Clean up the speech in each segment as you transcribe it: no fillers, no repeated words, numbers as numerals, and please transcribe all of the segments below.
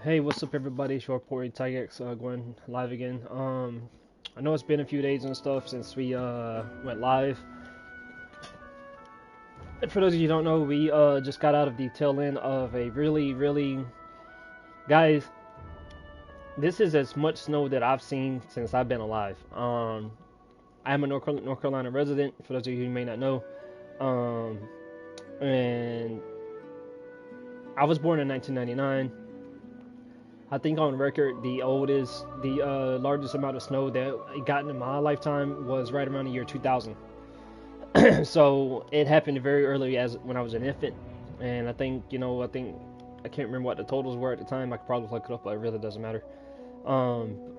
Hey, what's up, everybody? Short Port Tigex going live again. I know it's been a few days and stuff since we went live. And for those of you who don't know, we just got out of the tail end of a really guys. This is as much snow that I've seen since I've been alive. I'm a North Carolina resident. For those of you who may not know, um, and I was born in 1999. I think on record, the largest amount of snow that got in my lifetime was right around the year 2000. So it happened very early, as when I was an infant, and I can't remember what the totals were at the time. I could probably look it up, but it really doesn't matter.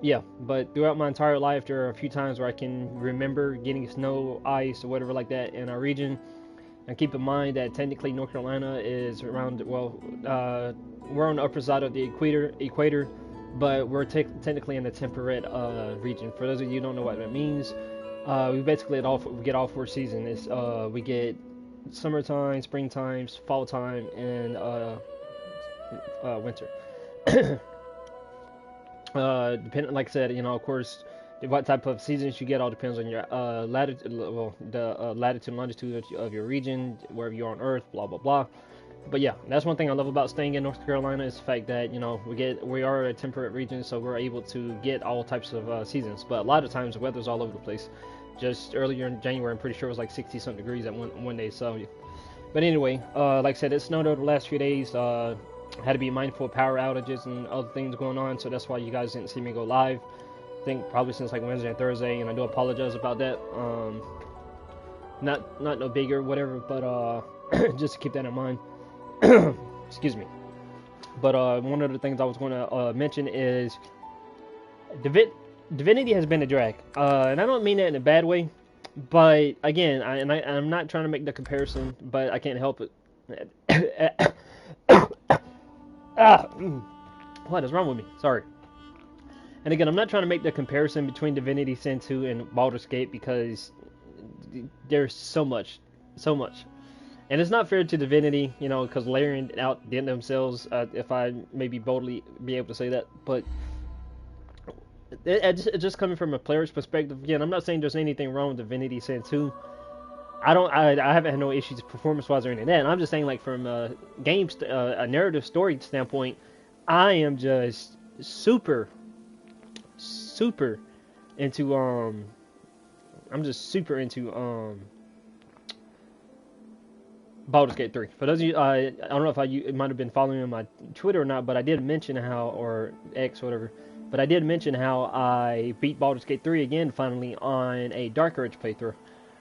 Yeah, but throughout my entire life, there are a few times where I can remember getting snow, ice, or whatever like that in our region. And keep in mind that technically North Carolina is around, we're on the upper side of the equator, but we're technically in the temperate region. For those of you who don't know what that means, we basically get all four seasons. We get summertime, springtime, fall time, and winter. Depending, like I said, of course, what type of seasons you get all depends on your latitude, the latitude and longitude of your region, wherever you are on Earth, blah blah blah. But yeah, that's one thing I love about staying in North Carolina is the fact that we are a temperate region, so we're able to get all types of seasons. But a lot of times the weather's all over the place. Just earlier in January, I'm pretty sure it was like 60 something degrees at one day. So, but anyway, like I said, it snowed over the last few days. Had to be mindful of power outages and other things going on, so that's why you guys didn't see me go live. I think probably since like Wednesday and Thursday, and I do apologize about that. Not no bigger, whatever, but just to keep that in mind. Excuse me. But one of the things I was going to mention is Divinity has been a drag, and I don't mean that in a bad way. But again, I'm not trying to make the comparison, but I can't help it. What is wrong with me? Sorry. And again, I'm not trying to make the comparison between Divinity Sin 2 and Baldur's Gate because there's so much. And it's not fair to Divinity, because Larian outdid themselves, if I maybe boldly be able to say that. But it's just coming from a player's perspective. Again, I'm not saying there's anything wrong with Divinity Sin 2. I haven't had no issues performance-wise or anything like that. And I'm just saying, like, from a a narrative story standpoint, I am just super into I'm just super into Baldur's Gate 3. For those of you, I don't know if you might have been following me on my Twitter or not, but I did mention how, or X, whatever, but I did mention how I beat Baldur's Gate 3 again finally on a Dark Urge playthrough.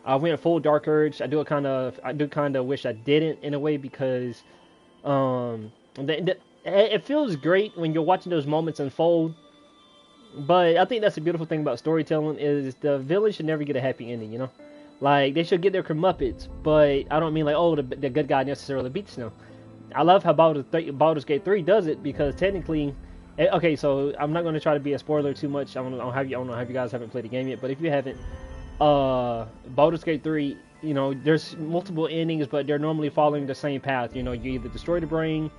I went full Dark Urge. I do kind of wish I didn't in a way because it feels great when you're watching those moments unfold. But I think that's the beautiful thing about storytelling is the villain should never get a happy ending. Like, they should get their comeuppance, but I don't mean like, oh, the good guy necessarily beats them. I love how Baldur's Gate 3 does it because technically, okay, so I'm not going to try to be a spoiler too much. I don't know how you guys haven't played the game yet, but if you haven't, Baldur's Gate 3, there's multiple endings, but they're normally following the same path. You either destroy the brain,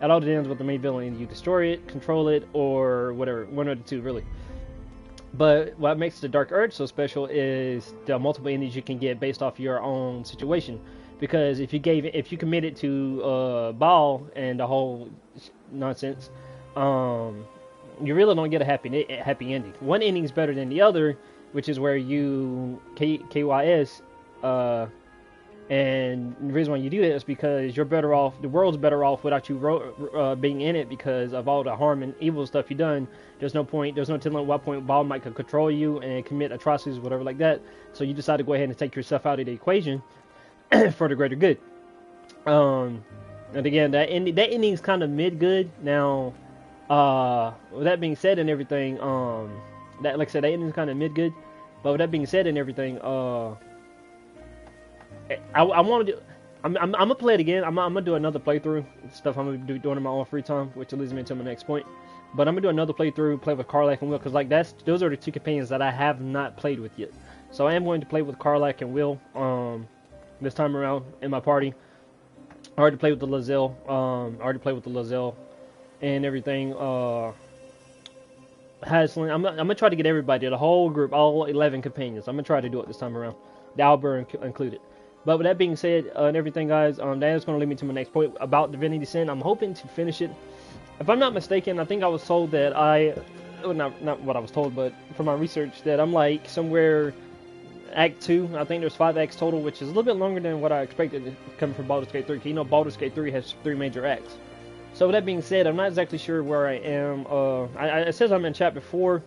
it all ends with the main villain. You destroy it, control it, or whatever, one of the two, really. But what makes the Dark Urge so special is the multiple endings you can get based off your own situation. Because if you committed to Baal and the whole nonsense, you really don't get a happy ending. One ending is better than the other, which is where you KYS, and the reason why you do that is because you're better off. The world's better off without you being in it because of all the harm and evil stuff you've done. There's no point. There's no telling at what point Baal might control you and commit atrocities, whatever like that. So you decide to go ahead and take yourself out of the equation for the greater good. And again, that ending's kind of mid good. Now, with that being said and everything, that like I said, that ending's kind of mid good. But with that being said and everything, I want to do. I'm gonna play it again. I'm gonna do another playthrough. Stuff I'm gonna be doing in my own free time, which leads me into my next point. But I'm gonna do another playthrough, play with Karlach and Will, because like those are the two companions that I have not played with yet. So I am going to play with Karlach and Will this time around in my party. I already played with the Lazelle. and everything. Haslin, I'm gonna try to get everybody, the whole group, all 11 companions. I'm gonna try to do it this time around, the Albert included. But with that being said, and everything, guys, that is gonna lead me to my next point about Divinity Sin. I'm hoping to finish it. If I'm not mistaken, I think I was told that well, not what I was told, but from my research, that I'm like somewhere Act 2. I think there's 5 acts total, which is a little bit longer than what I expected coming from Baldur's Gate 3. You know, Baldur's Gate 3 has 3 major acts. So with that being said, I'm not exactly sure where I am. It says I'm in chapter 4.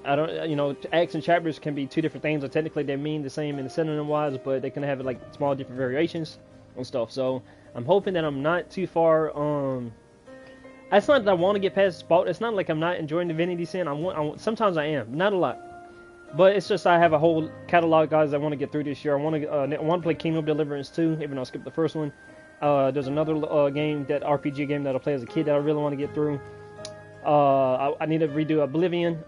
I don't, you know, acts and chapters can be 2 different things, or technically they mean the same in the synonym wise, but they can have like small different variations and stuff. So I'm hoping that I'm not too far. It's not that I want to get past Spalt. It's not like I'm not enjoying Divinity Sin. Sometimes I am, not a lot. But it's just I have a whole catalog, guys, I want to get through this year. I want to play Kingdom Deliverance 2, even though I skipped the first one. There's another game, that RPG game that I play as a kid that I really want to get through. I need to redo Oblivion.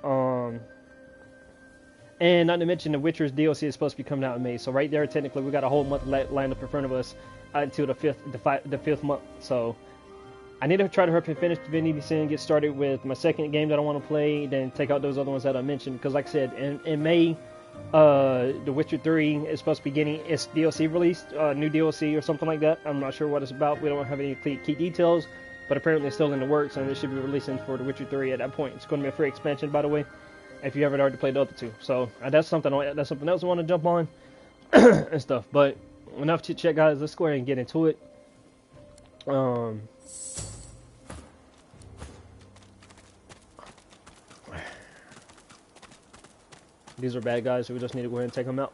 And not to mention the Witcher's DLC is supposed to be coming out in May. So right there, technically, we got a whole month lined up in front of us until the fifth month. So I need to try to hurry finish Divinity Sin, get started with my second game that I want to play, then take out those other ones that I mentioned. Because like I said, in May, The Witcher 3 is supposed to be getting its DLC released, new DLC or something like that. I'm not sure what it's about. We don't have any key details, but apparently it's still in the works, and it should be releasing for The Witcher 3 at that point. It's going to be a free expansion, by the way, if you haven't already played the other 2. So that's something else I want to jump on and stuff. But enough chit chat, guys. Let's go ahead and get into it. These are bad guys, so we just need to go ahead and take them out.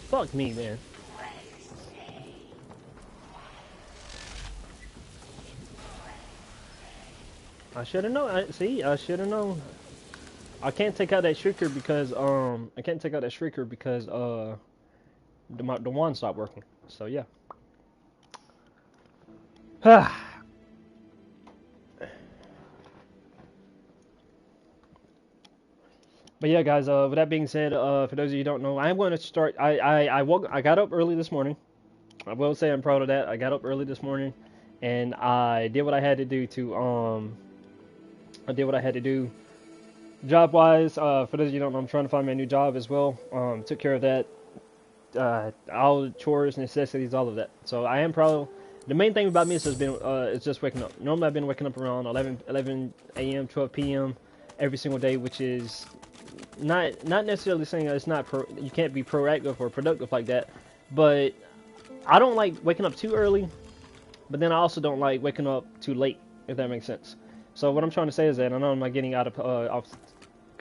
Fuck me, man. I should have known. I should have known. I can't take out that shrieker because the wand stopped working. So yeah. But yeah, guys, with that being said, for those of you who don't know, I'm going to start. I got up early this morning. I will say I'm proud of that. I got up early this morning, and I did what I had to do job-wise. For those of you who don't know, I'm trying to find my new job as well. Took care of that. All the chores, necessities, all of that. So I am proud. The main thing about me is just waking up. Normally I've been waking up around 11 a.m., 12 p.m. every single day, which is not necessarily saying it's not you can't be proactive or productive like that, but I don't like waking up too early, but then I also don't like waking up too late, if that makes sense. So what I'm trying to say is that, I know I'm not getting out of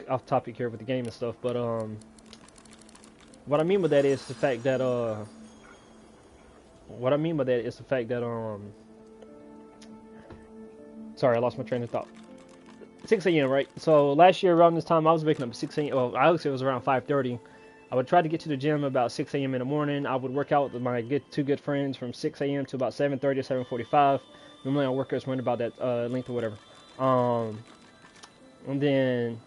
off topic here with the game and stuff, but what I mean by that is the fact that sorry, I lost my train of thought. 6 a.m. right? So last year around this time I was waking up at 6 a.m. Well, I would say it was around 5:30. I would try to get to the gym about 6 a.m. in the morning. I would work out with my two good friends from 6 a.m. to about 7:30 or 7:45. Normally our workouts went about that length or whatever. And then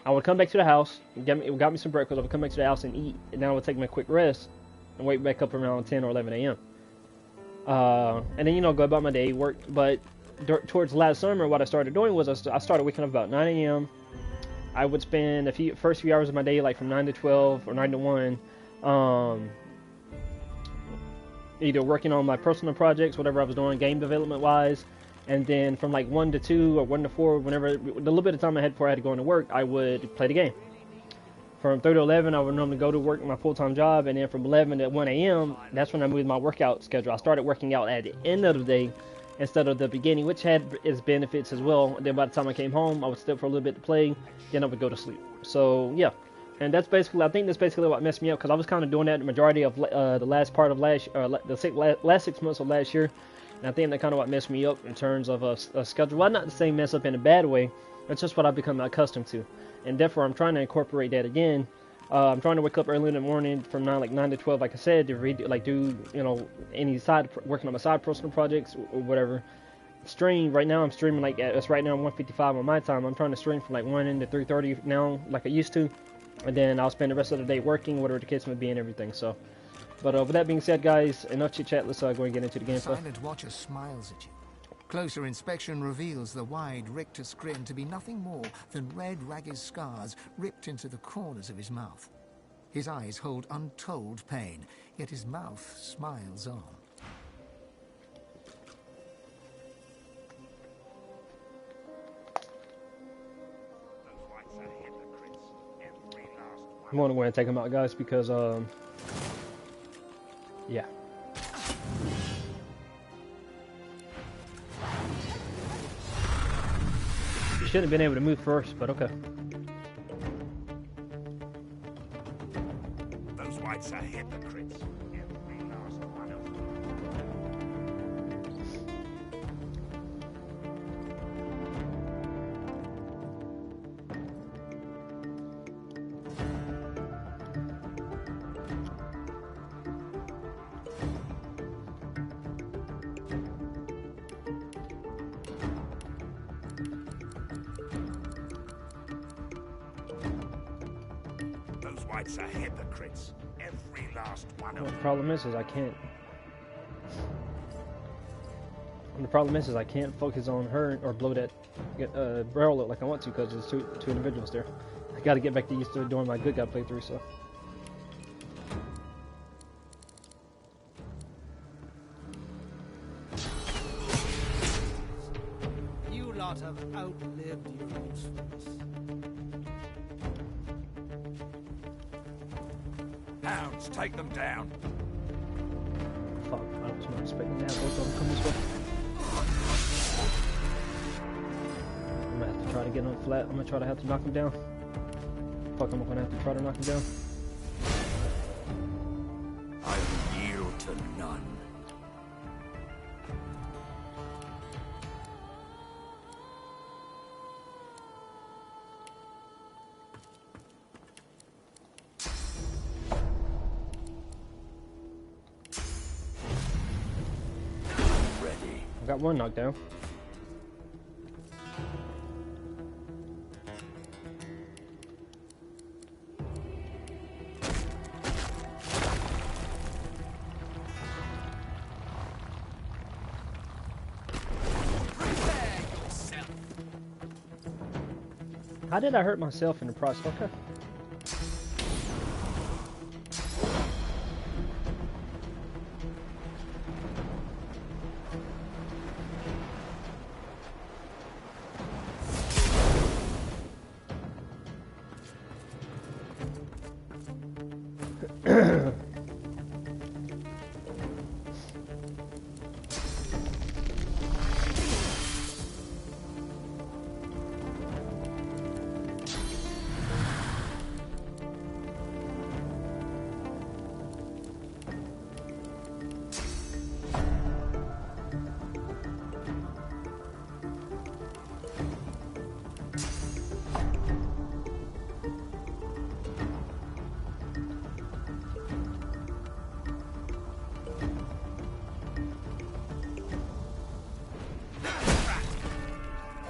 I would come back to the house, got me some breakfast. I would come back to the house and eat, and then I would take my quick rest and wake back up around 10 or 11 a.m. And then, go about my day, work. But towards last summer, what I started doing was I started waking up about 9 a.m. I would spend first few hours of my day, like from 9 to 12 or 9 to 1, either working on my personal projects, whatever I was doing, game development wise, and then from like 1 to 2 or 1 to 4, whenever the little bit of time I had before I had to go into work, I would play the game. From 3 to 11, I would normally go to work my full-time job, and then from 11 to 1 a.m., that's when I moved my workout schedule. I started working out at the end of the day instead of the beginning, which had its benefits as well. And then by the time I came home, I would stay up for a little bit to play, then I would go to sleep. So yeah, And that's basically, I think that's basically what messed me up, because I was kind of doing that the majority of the last part of last 6 months of last year, and I think that kind of what messed me up in terms of a schedule. Well, not to say mess up in a bad way, it's just what I've become accustomed to, and therefore I'm trying to incorporate that again. I'm trying to wake up early in the morning from 9 to 12, like I said, to read, like do any working on my side personal projects or whatever. Stream right now. I'm streaming like it's right now 1:55 on my time. I'm trying to stream from like 1 to 3:30 now, like I used to. And then I'll spend the rest of the day working, whatever the case may be, and everything. So, but with that being said, guys, enough chit chat. Let's go and get into the gameplay. The silent watcher smiles at you. Closer inspection reveals the wide rictus grin to be nothing more than red, ragged scars ripped into the corners of his mouth. His eyes hold untold pain, yet his mouth smiles on. I'm going to go ahead and take him out, guys, because, yeah. Should have been able to move first, but okay. Those whites are hypocrites. Every last one of them. Those whites are hypocrites. Every last one of The them. problem is I can't. The problem is I can't focus on her or blow that barrel up like I want to, because there's two individuals there. I got to get back to used to doing my good guy playthrough, so. You lot have outlived your usefulness. Hounds, take them down. Fuck, I was not expecting to have both of them come this way. I'm gonna have to try to get on flat. I'm gonna try to have to knock him down. Fuck, I'm gonna have to try to knock him down. I will yield to none. I got one knocked down. How did I hurt myself in the process? Okay.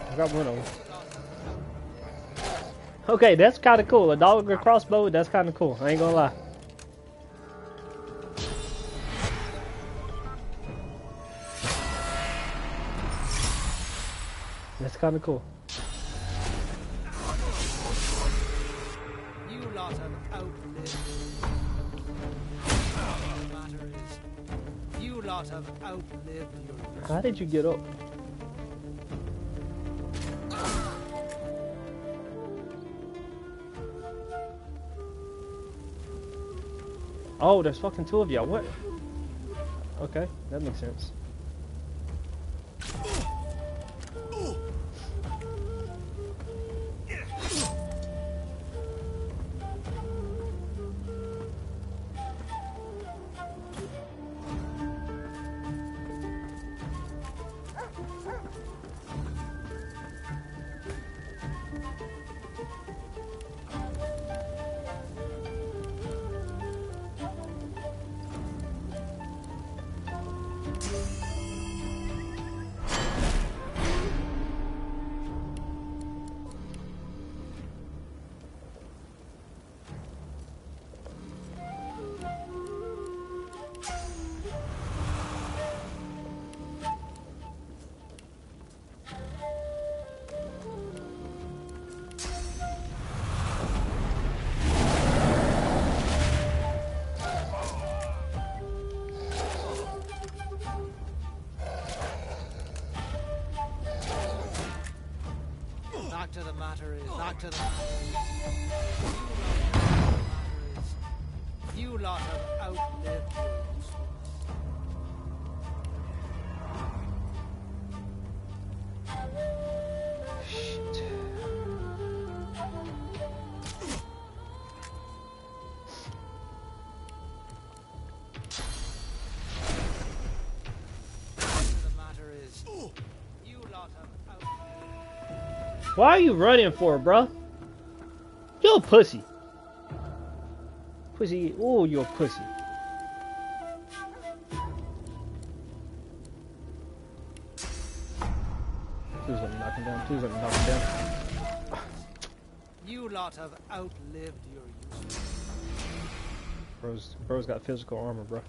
I got one of them. Okay, that's kind of cool. A dog with a crossbow, that's kind of cool. I ain't gonna lie. That's kind of cool. You lot have outlived. The matter is, you lot have outlived your. How did you get up? Oh, there's fucking two of y'all. What? Okay, that makes sense. to the matter is, back to the matter is, you lot have outlived your usefulness. Why are you running for it, bruh? You're a pussy. Pussy. Oh, you're a pussy. Please let me knock him down. Please let me knock him down. You lot have outlived your usefulness. Bro's got physical armor, bro.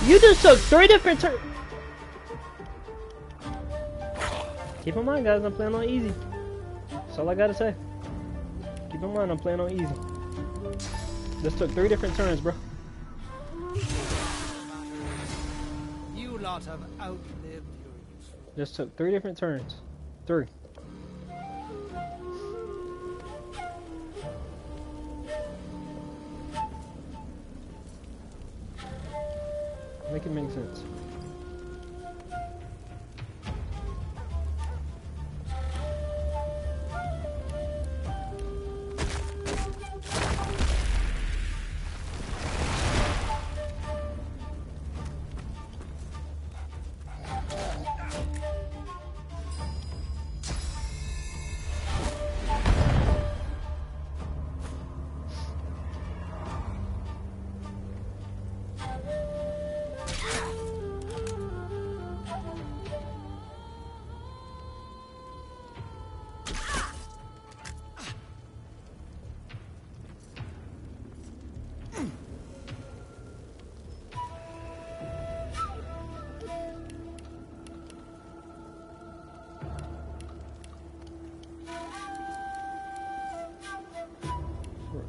You just took 3 different turns. Keep in mind, guys, I'm playing on easy. That's all I gotta say. Keep in mind, I'm playing on easy. This took 3 different turns, bro. You lot have outlived your usefulness. This took 3 different turns. 3. Make it make sense.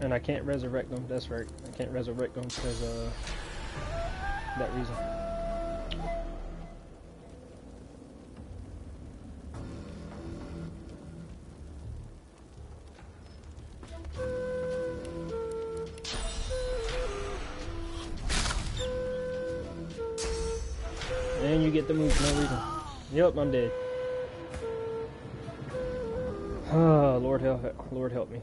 And I can't resurrect them. That's right. I can't resurrect them because that reason. And you get the move for no reason. Yep, I'm dead. Oh, Lord help me.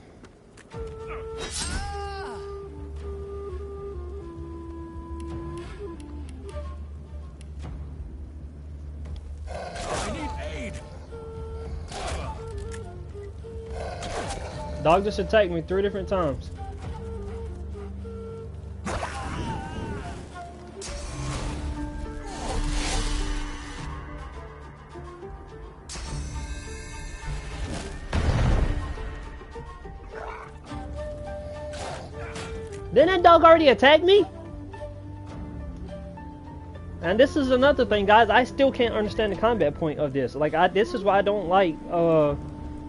Dog just attacked me 3 different times. Didn't that dog already attack me? And this is another thing, guys. I still can't understand the combat point of this. Like, this is why I don't like.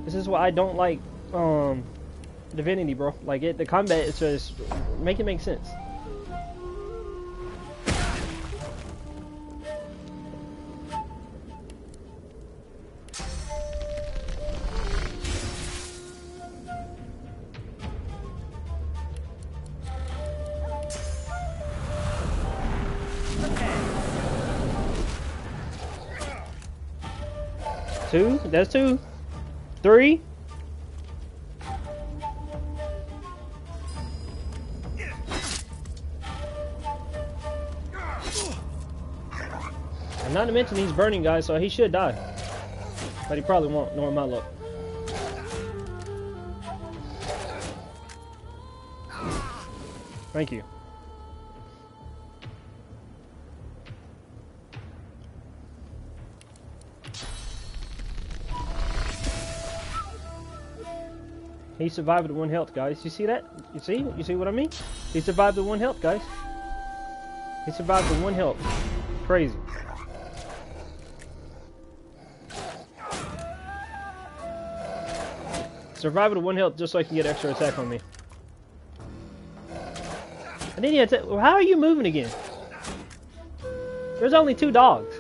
This is why I don't like. Divinity, bro. Like the combat is just make it make sense. Two. That's 2. 3. And not to mention he's burning, guys, so he should die. But he probably won't, knowing my luck. Thank you. He survived with 1 health, guys. You see that? You see? You see what I mean? He survived with 1 health, guys. He survived with 1 health. Crazy. Survived with 1 health just so I can get extra attack on me. And then he attack. How are you moving again? There's only 2 dogs.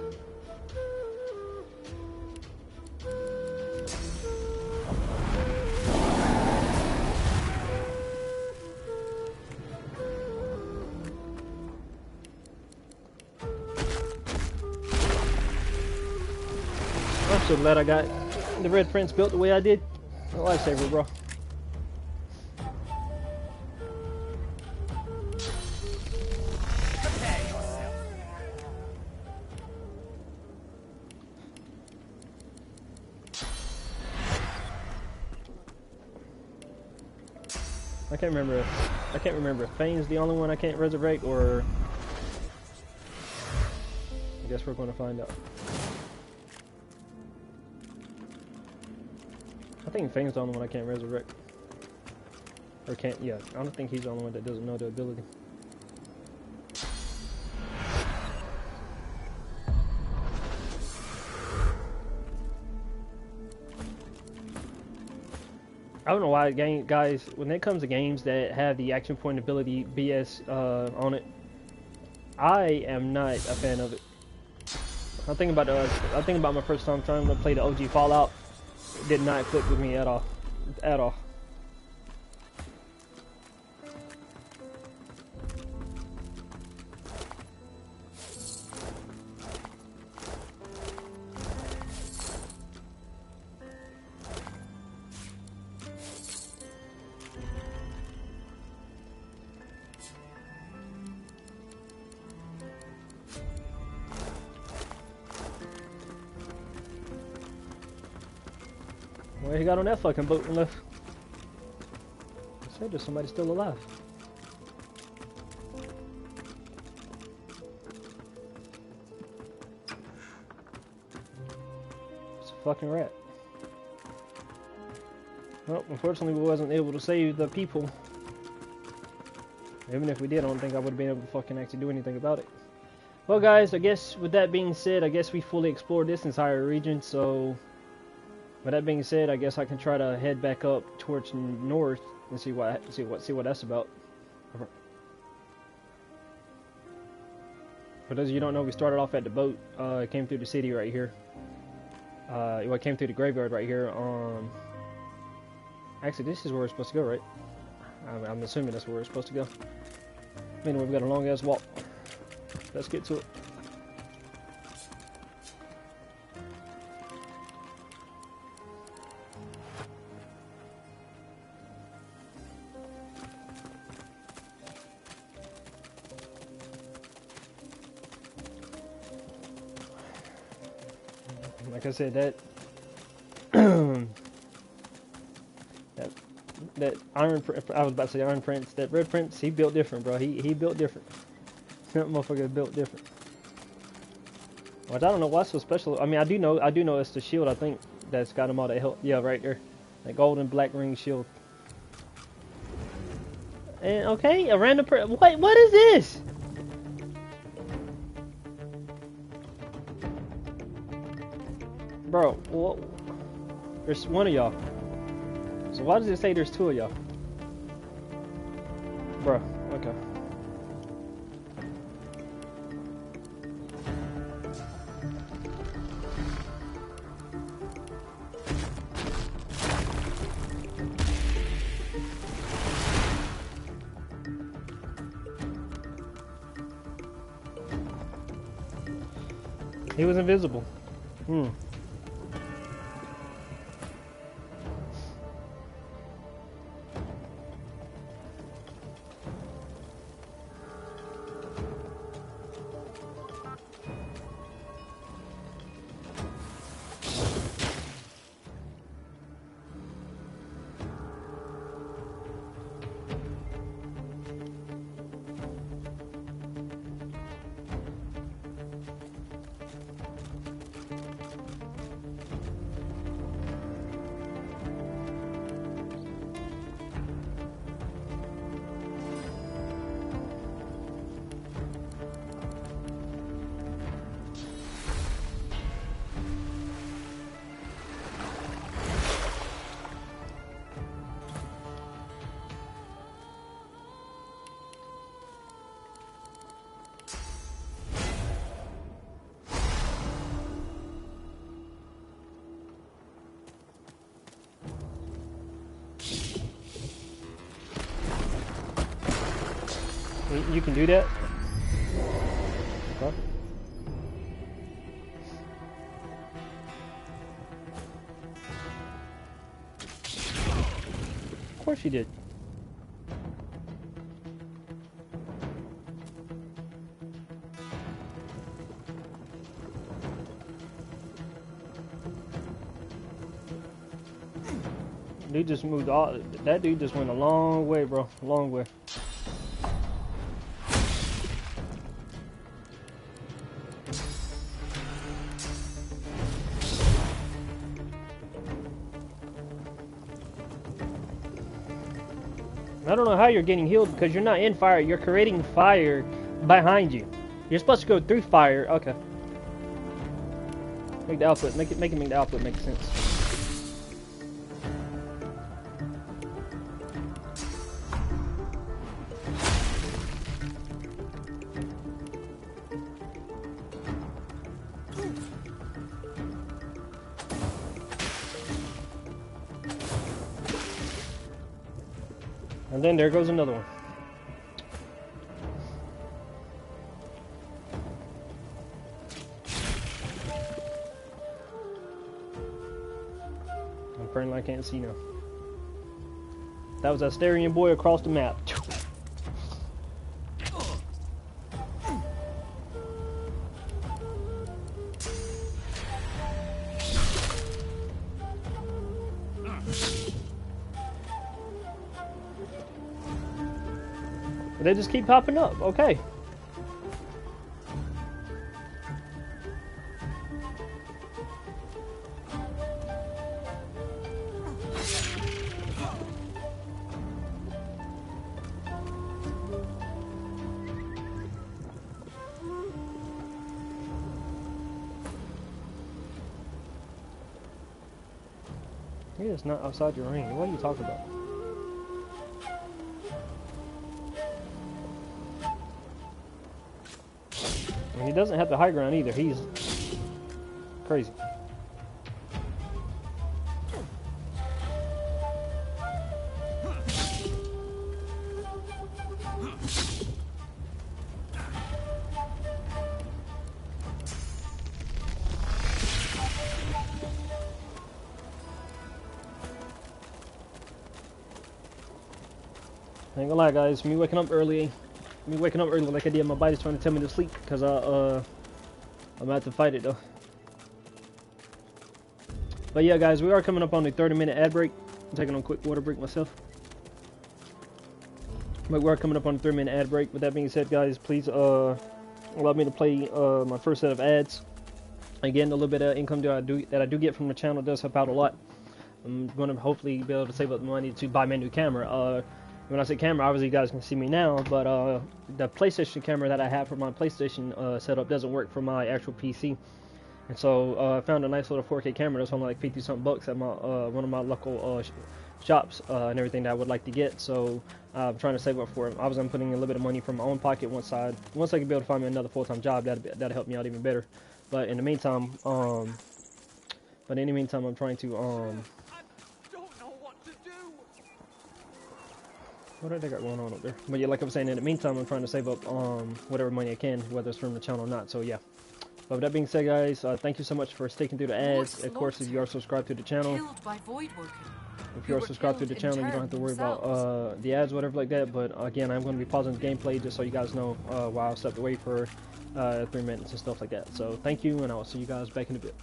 I'm so glad I got the Red Prince built the way I did. A lifesaver, bro. I can't remember. I can't remember if Fane's the only one I can't resurrect, or I guess we're going to find out. I think Fane's the only one I can't resurrect. Or can't, yeah. I don't think he's the only one that doesn't know the ability. I don't know why guys, when it comes to games that have the action point ability BS on it, I am not a fan of it. I think about my first time trying to play the OG Fallout. It did not click with me at all. At all. Well, he got on that fucking boat and left. I said there's somebody still alive. It's a fucking rat. Well, unfortunately we wasn't able to save the people. Even if we did, I don't think I would have been able to fucking actually do anything about it. Well guys, I guess with that being said, I guess we fully explored this entire region, so with that being said, I guess I can try to head back up towards north and see what that's about. For those of you who don't know, we started off at the boat. It came through the city right here. It came through the graveyard right here. Actually, this is where we're supposed to go, right? I'm assuming that's where we're supposed to go. Anyway, we've got a long ass walk. Let's get to it. Like I said, that I was about to say Iron Prince, that Red Prince, he built different, bro. He built different. That motherfucker built different. Which I don't know what's so special. I mean, I do know it's the shield, I think, that's got him all that help. Yeah, right there. That golden black ring shield. And okay, a random what is this? Bro, what? There's one of y'all. So why does it say there's 2 of y'all? Bro, okay. He was invisible. You can do that? Okay. Of course you did. Dude just moved all. That dude just went a long way, bro. A long way. I don't know how you're getting healed because you're not in fire. You're creating fire behind you. You're supposed to go through fire. Okay. Make the output. Make it make the output make sense. And then there goes another one. Apparently I can't see now. That was Asterian boy across the map. They just keep popping up. Okay. Yeah, it's not outside your range. What are you talking about? And he doesn't have the high ground either. He's crazy. I ain't gonna lie, guys. Me waking up early like I did, my body's trying to tell me to sleep because I'm about to fight it though. But yeah, guys, we are coming up on the 30-minute ad break. I'm taking on a quick water break myself. But we are coming up on the 3-minute ad break. With that being said, guys, please allow me to play my first set of ads. Again, the little bit of income that I do get from the channel does help out a lot. I'm going to hopefully be able to save up the money to buy my new camera. When I say camera, obviously you guys can see me now, but the PlayStation camera that I have for my PlayStation setup doesn't work for my actual PC. And so I found a nice little 4K camera that's only like 50-something bucks at my one of my local shops and everything that I would like to get. So I'm trying to save up for it. Obviously I'm putting a little bit of money from my own pocket once I can be able to find me another full-time job. That'll help me out even better. But in the meantime, I'm trying to what did I got going on up there? But yeah, like I was saying, in the meantime, I'm trying to save up whatever money I can, whether it's from the channel or not. So yeah. But with that being said, guys, thank you so much for sticking through the ads. Of course, if you are subscribed to the channel, you don't have to worry about the ads, whatever like that. But again, I'm going to be pausing the gameplay just so you guys know while I stepped away for 3 minutes and stuff like that. So thank you, and I'll see you guys back in a bit.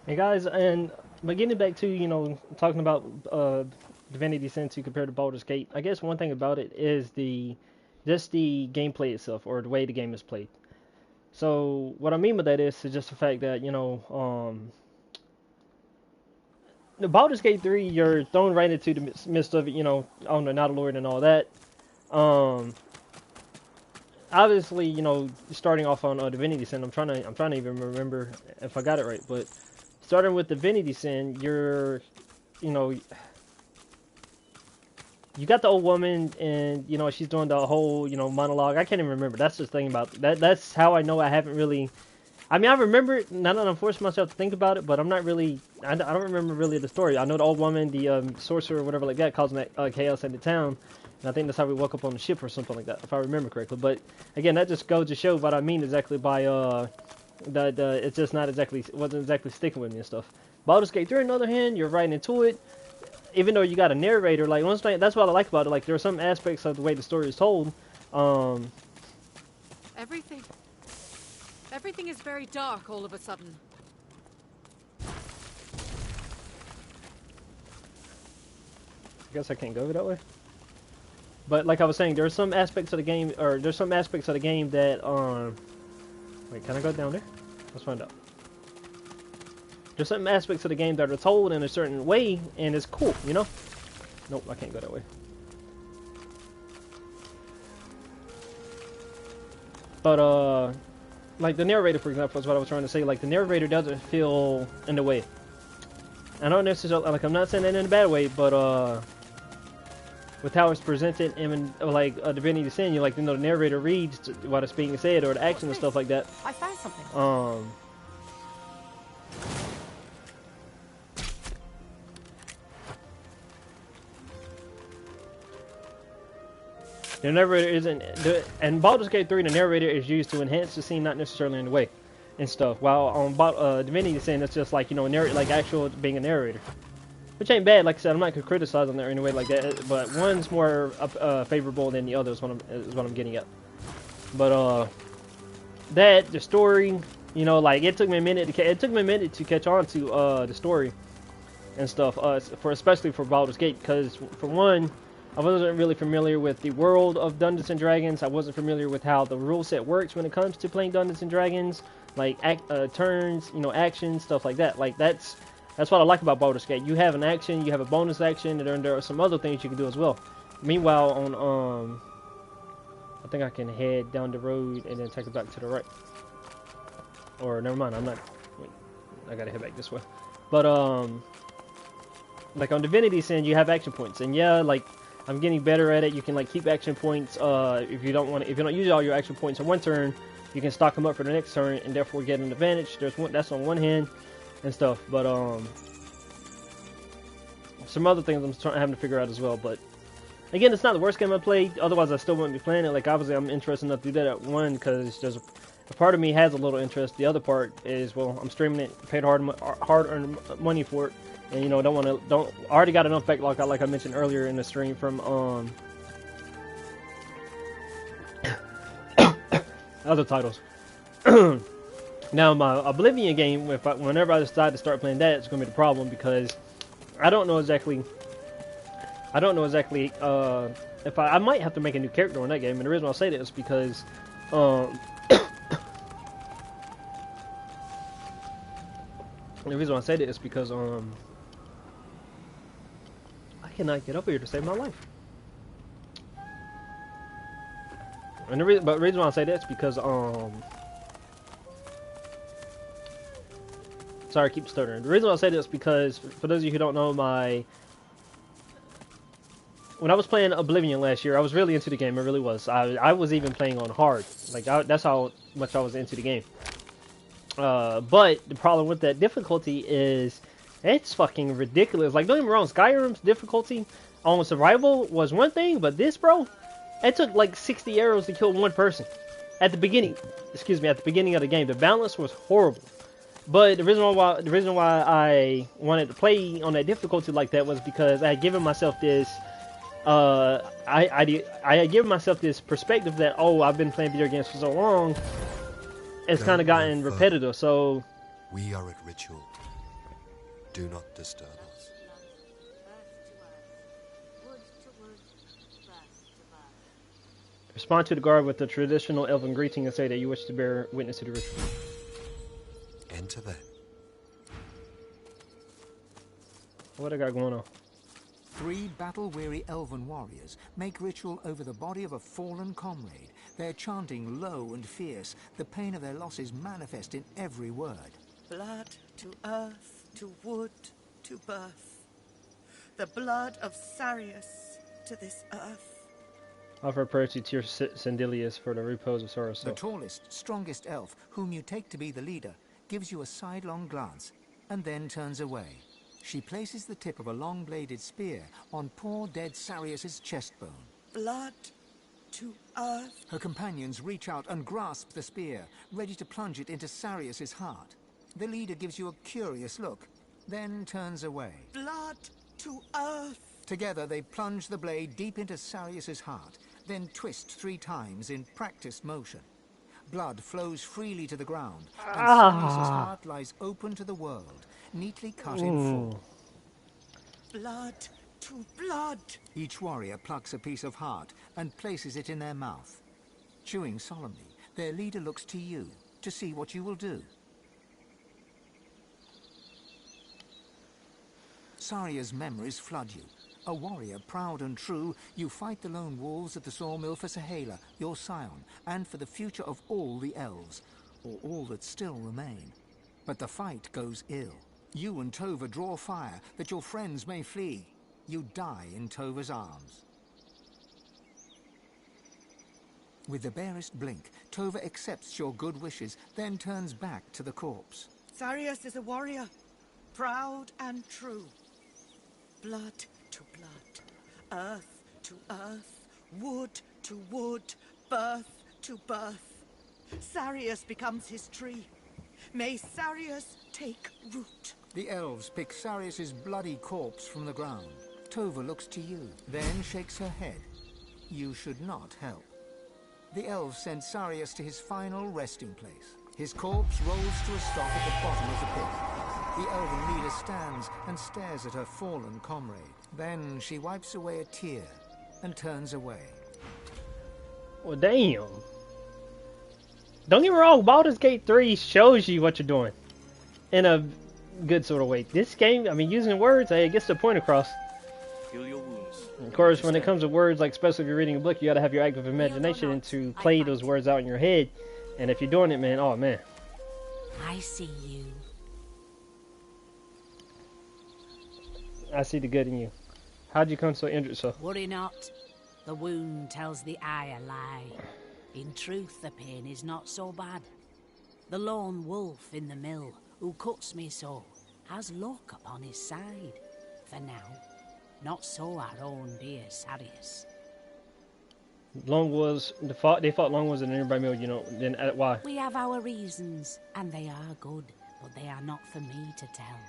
Hey guys, and but getting back to talking about Divinity Sin 2 compared to Baldur's Gate, I guess one thing about it is just the gameplay itself or the way the game is played. So what I mean by that is just the fact that the Baldur's Gate 3, you're thrown right into the midst of it, on the Night Lord and all that. Um, Obviously, starting off on Divinity Sin, I'm trying to even remember if I got it right, but starting with Divinity Sin, you know, you got the old woman, and she's doing the whole monologue. I can't even remember. That's the thing about that. That's how I know I haven't really. I mean, I remember it. Not that I'm forcing myself to think about it, but I'm not really. I don't remember really the story. I know the old woman, the sorcerer, or whatever like that, causing that chaos in the town. And I think that's how we woke up on the ship or something like that, if I remember correctly. But again, that just goes to show what I mean exactly by it's just not exactly wasn't exactly sticking with me and stuff. Baldur's Gate 3, on the other hand, you're right into it. Even though you got a narrator, like one thing, that's what I like about it. Like there are some aspects of the way the story is told. Everything is very dark all of a sudden. I guess I can't go that way. But like I was saying, there are some aspects of the game, that wait, can I go down there? Let's find out. There's some aspects of the game that are told in a certain way, and it's cool, Nope, I can't go that way. But like the narrator, for example, is what I was trying to say. Like the narrator doesn't feel in the way. I don't necessarily like. I'm not saying that in a bad way, but with how it's presented in like Divinity Sin, the narrator reads what is being said or the action and stuff like that. I found something. The narrator isn't, and Baldur's Gate 3, the narrator is used to enhance the scene, not necessarily in the way and stuff. While on Divinity Sin, it's just like like actual being a narrator, which ain't bad. Like I said, I'm not gonna criticize on there anyway like that. But one's more favorable than the other is what I'm getting at. But the story, like it took me a minute to catch on to the story and stuff. Especially for Baldur's Gate, because for one, I wasn't really familiar with the world of Dungeons and Dragons. I wasn't familiar with how the rule set works when it comes to playing Dungeons and Dragons, like turns, actions, stuff like that. Like that's what I like about Baldur's Gate. You have an action, you have a bonus action, and then there are some other things you can do as well. Meanwhile, on I think I can head down the road and then take it back to the right. Or never mind, I'm not. Wait, I gotta head back this way. But like on Divinity Sin, you have action points, and yeah, like I'm getting better at it. You can like keep action points. If you don't use all your action points in one turn, you can stock them up for the next turn and therefore get an advantage. That's on one hand and stuff. But some other things I'm having to figure out as well. But again, it's not the worst game I played. Otherwise, I still wouldn't be playing it. Like obviously, I'm interested enough to do that at one because there's a part of me has a little interest. The other part is, well, I'm streaming it, paid hard-earned money for it. And I already got enough backlog like I mentioned earlier in the stream from other titles. Now my Oblivion game, whenever I decide to start playing that, it's gonna be the problem because I don't know exactly if I might have to make a new character in that game, and the reason I say that is because I cannot get up here to save my life. And the reason why I say that is because sorry, I keep stuttering. The reason why I say that is because for those of you who don't know, when I was playing Oblivion last year, I was really into the game. I really was. I was even playing on hard. Like that's how much I was into the game. But the problem with that difficulty is it's fucking ridiculous. Like, don't get me wrong, Skyrim's difficulty on survival was one thing, but this, bro, it took like 60 arrows to kill one person at the beginning. Excuse me, at the beginning of the game, the balance was horrible. But the reason why I wanted to play on that difficulty like that was because I had given myself this. I had given myself this perspective that I've been playing video games for so long. It's kind of gotten repetitive, so we are at ritual. Do not disturb us. Respond to the guard with the traditional elven greeting and say that you wish to bear witness to the ritual. Enter then. What I got going on? 3 battle-weary elven warriors make ritual over the body of a fallen comrade. They're chanting low and fierce. The pain of their losses manifest in every word. Blood to earth, to wood, to birth. The blood of Sarius to this earth. Offer prayer to Tyr Sendilius for the repose of Sora's soul. The tallest, strongest elf, whom you take to be the leader, gives you a sidelong glance and then turns away. She places the tip of a long-bladed spear on poor dead Sarius's chestbone. Blood to earth. Her companions reach out and grasp the spear, ready to plunge it into Sarius's heart. The leader gives you a curious look, then turns away. Blood to earth. Together they plunge the blade deep into Sarius's heart, then twist 3 times in practiced motion. Blood flows freely to the ground, and Sarius's heart lies open to the world, neatly cut in 4. Blood to blood. Each warrior plucks a piece of heart and places it in their mouth. Chewing solemnly, their leader looks to you to see what you will do. Saria's memories flood you. A warrior proud and true, you fight the lone wolves at the sawmill for Sahala, your scion, and for the future of all the elves, or all that still remain. But the fight goes ill. You and Tova draw fire that your friends may flee. You die in Tova's arms. With the barest blink, Tova accepts your good wishes, then turns back to the corpse. Sarius is a warrior, proud and true. Blood to blood, earth to earth, wood to wood, birth to birth. Sarius becomes his tree. May Sarius take root. The elves pick Sarius's bloody corpse from the ground. Tova looks to you, then shakes her head. You should not help. The elves send Sarius to his final resting place. His corpse rolls to a stop at the bottom of the pit. The elven leader stands and stares at her fallen comrade. Then she wipes away a tear and turns away. Well, damn. Don't get me wrong, Baldur's Gate 3 shows you what you're doing in a good sort of way. This game, I mean, using words, it gets the point across. Heal your wounds. Of course, when it comes to words, like especially if you're reading a book, you gotta have your active imagination to play those words out in your head. And if you're doing it, man, oh man. I see you. I see the good in you. How'd you come so injured, so? Worry not. The wound tells the eye a lie. In truth, the pain is not so bad. The lone wolf in the mill, who cuts me so, has luck upon his side. For now, not so our own dear Sarius. Long was they fought long was in everybody mill, you know. Then why? We have our reasons, and they are good, but they are not for me to tell.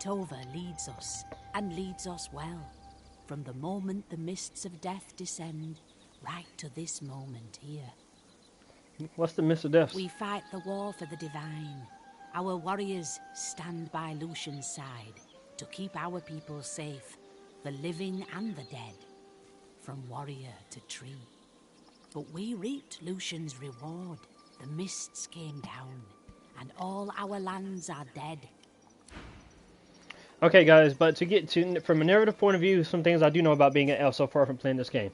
Tova leads us, and leads us well, from the moment the mists of death descend, right to this moment here. What's the mist of death? We fight the war for the divine. Our warriors stand by Lucian's side to keep our people safe, the living and the dead, from warrior to tree. But we reaped Lucian's reward. The mists came down, and all our lands are dead. Okay, guys, but to get to, from a narrative point of view, some things I do know about being an elf so far from playing this game.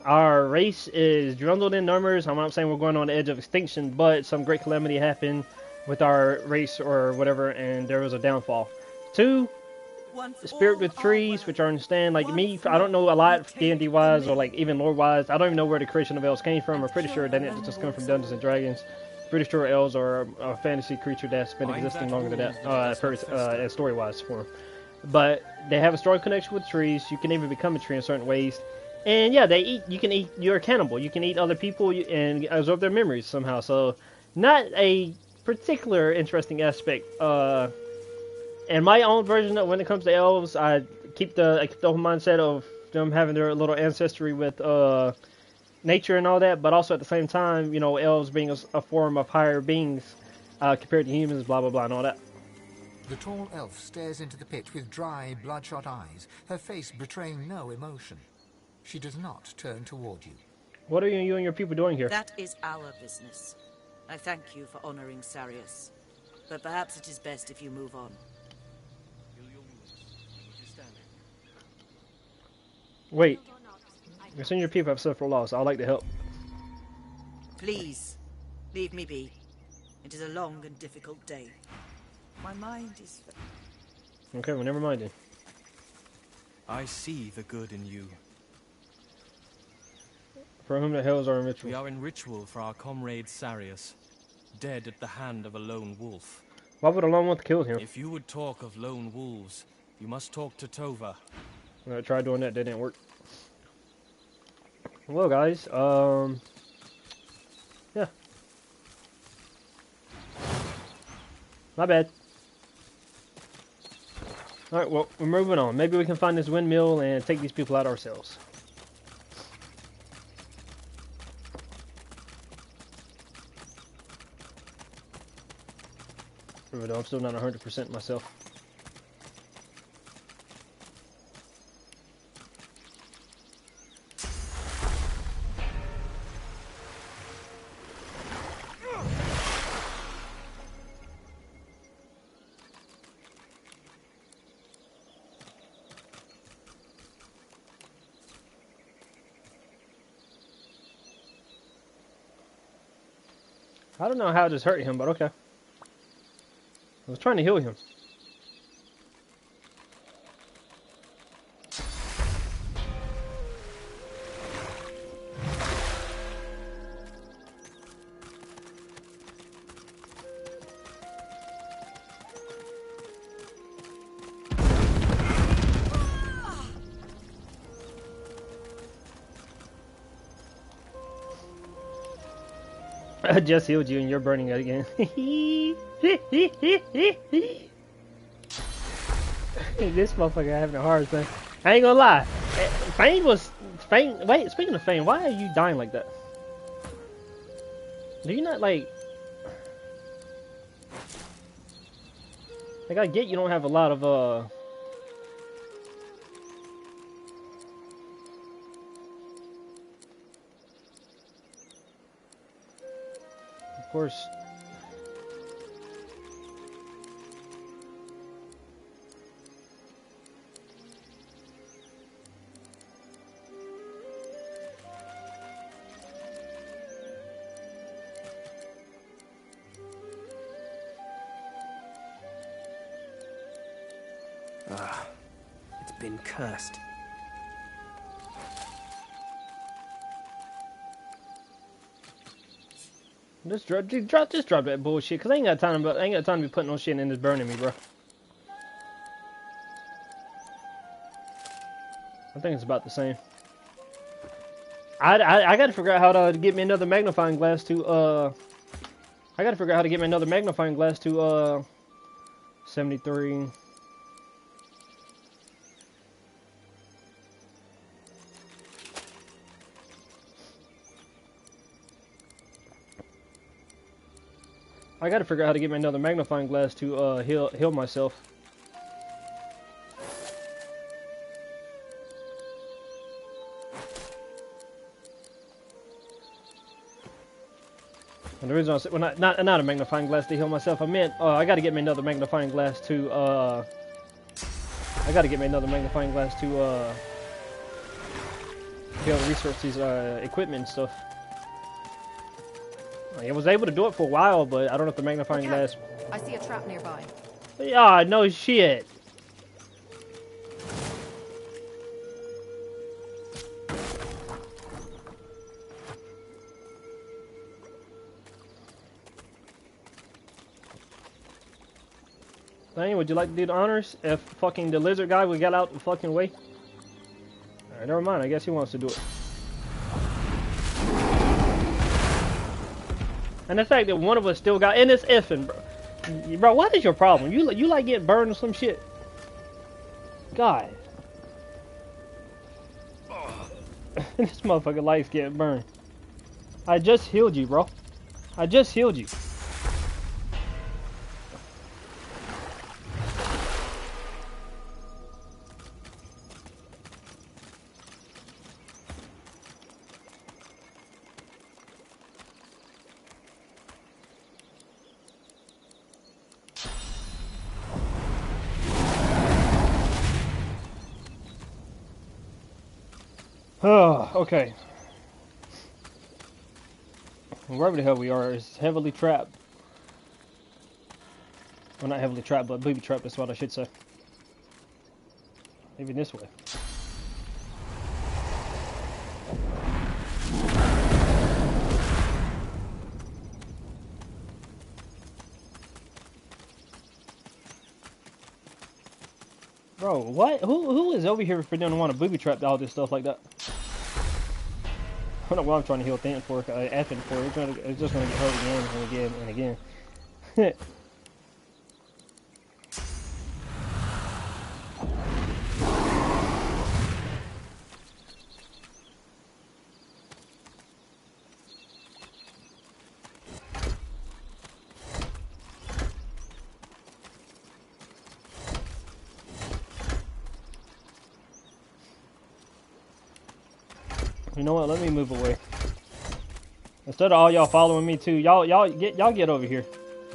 Our race is dwindled in numbers. I'm not saying we're going on the edge of extinction, but some great calamity happened with our race or whatever, and there was a downfall. 2, spirit with trees, which I understand. Like me, I don't know a lot D&D wise or like even lore wise. I don't even know where the creation of elves came from. I'm pretty sure that didn't just come from Dungeons and Dragons. Pretty sure elves are a fantasy creature that's been existing longer than that, story-wise for them. But they have a strong connection with trees. You can even become a tree in certain ways. And yeah, they eat. You can eat. You're a cannibal. You can eat other people and absorb their memories somehow. So, not a particular interesting aspect. And my own version of when it comes to elves, I keep the whole mindset of them having their little ancestry with nature and all that, but also at the same time, you know, elves being a form of higher beings compared to humans, blah blah blah, and all that. The tall elf stares into the pit with dry, bloodshot eyes, her face betraying no emotion. She does not turn toward you. What are you and your people doing here? That is our business. I thank you for honoring Sarius, but perhaps it is best if you move on. Heal your wounds. Would you stand it? Wait. Your senior people have suffered loss. I'd like to help. Please, leave me be. It is a long and difficult day. My mind is... Okay, well, never mind then. I see the good in you. For whom the hells are in ritual. We are in ritual for our comrade Sarius, dead at the hand of a lone wolf. Why would a lone wolf kill him? If you would talk of lone wolves, you must talk to Tova. I tried doing that didn't work. Well, guys, yeah. My bad. Alright, well, we're moving on. Maybe we can find this windmill and take these people out ourselves. Even though I'm still not 100% myself. I don't know how this hurt him, but okay. I was trying to heal him. I just healed you and you're burning it again. This motherfucker having a hard time. I ain't gonna lie. Fane, wait, speaking of Fane, why are you dying like that? Do you not like I get you don't have a lot of of course. It's been cursed. Just drop that bullshit, cause I ain't got time to be putting no shit in this burning me, bro. I think it's about the same. I gotta figure out how to get me another magnifying glass to I gotta figure out how to get me another magnifying glass to 73. I gotta figure out how to get me another magnifying glass to heal myself. And the reason I said, well, not a magnifying glass to heal myself, I meant I gotta get me another magnifying glass to be able to research these equipment and stuff. I was able to do it for a while, but I don't know if the magnifying glass. I see a trap nearby. Yeah, no shit. Dang, would you like to do the honors if fucking the lizard guy would get out the fucking way? Alright, never mind. I guess he wants to do it. And the fact that one of us still got in this effing, bro, what is your problem? You like getting burned or some shit? God, this motherfucker likes getting burned. I just healed you, bro. I just healed you. Oh, okay. Wherever the hell we are is heavily trapped. Well, not heavily trapped, but booby trapped, that's what I should say. Maybe this way. Bro, what? Who is over here for them to want to booby trap all this stuff like that? I don't know what I'm trying to heal Than for, Ethan for. It's just gonna get hurt again and again and again. You know what? Let me move away. Instead of all y'all following me too, y'all get over here.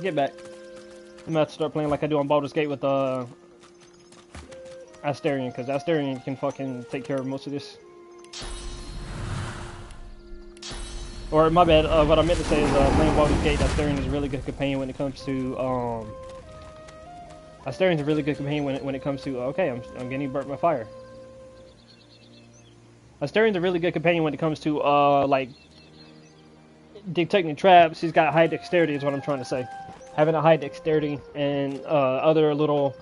Get back. I'm gonna have to start playing like I do on Baldur's Gate with Asterion, because Asterion can fucking take care of most of this. Or my bad. What I meant to say is playing Baldur's Gate, Asterion is a really good companion when it comes to Asterion is a really good companion when it comes to okay, I'm getting burnt by fire. Asterian's a really good companion when it comes to like detecting traps. He's got high dexterity is what I'm trying to say. Having a high dexterity and other little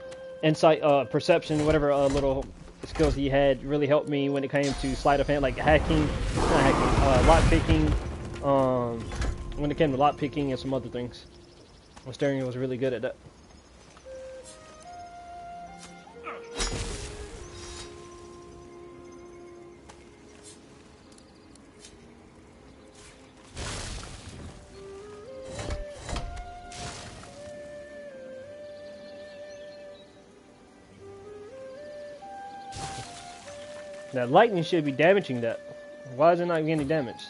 insight, perception, whatever little skills he had really helped me when it came to sleight of hand, like hacking, not hacking, lock picking. When it came to lock picking and some other things, Asterion was really good at that. That lightning should be damaging that. Why is it not getting damaged?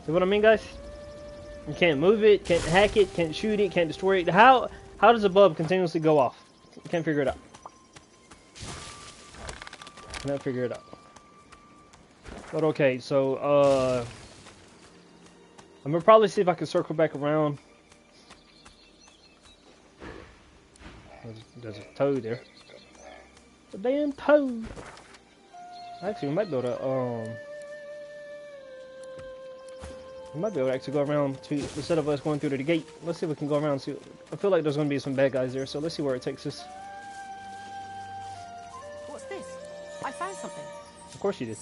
See what I mean, guys? You can't move it, can't hack it, can't shoot it, can't destroy it. How does a bulb continuously go off? You can't figure it out. Can't figure it out. But okay, so I'm gonna probably see if I can circle back around. There's a toad there. A damn toad. Actually, we might be able to we might be able to actually go around to, instead of us going through the gate. Let's see if we can go around. See, I feel like there's gonna be some bad guys there, so let's see where it takes us. What's this? I found something. Of course you did.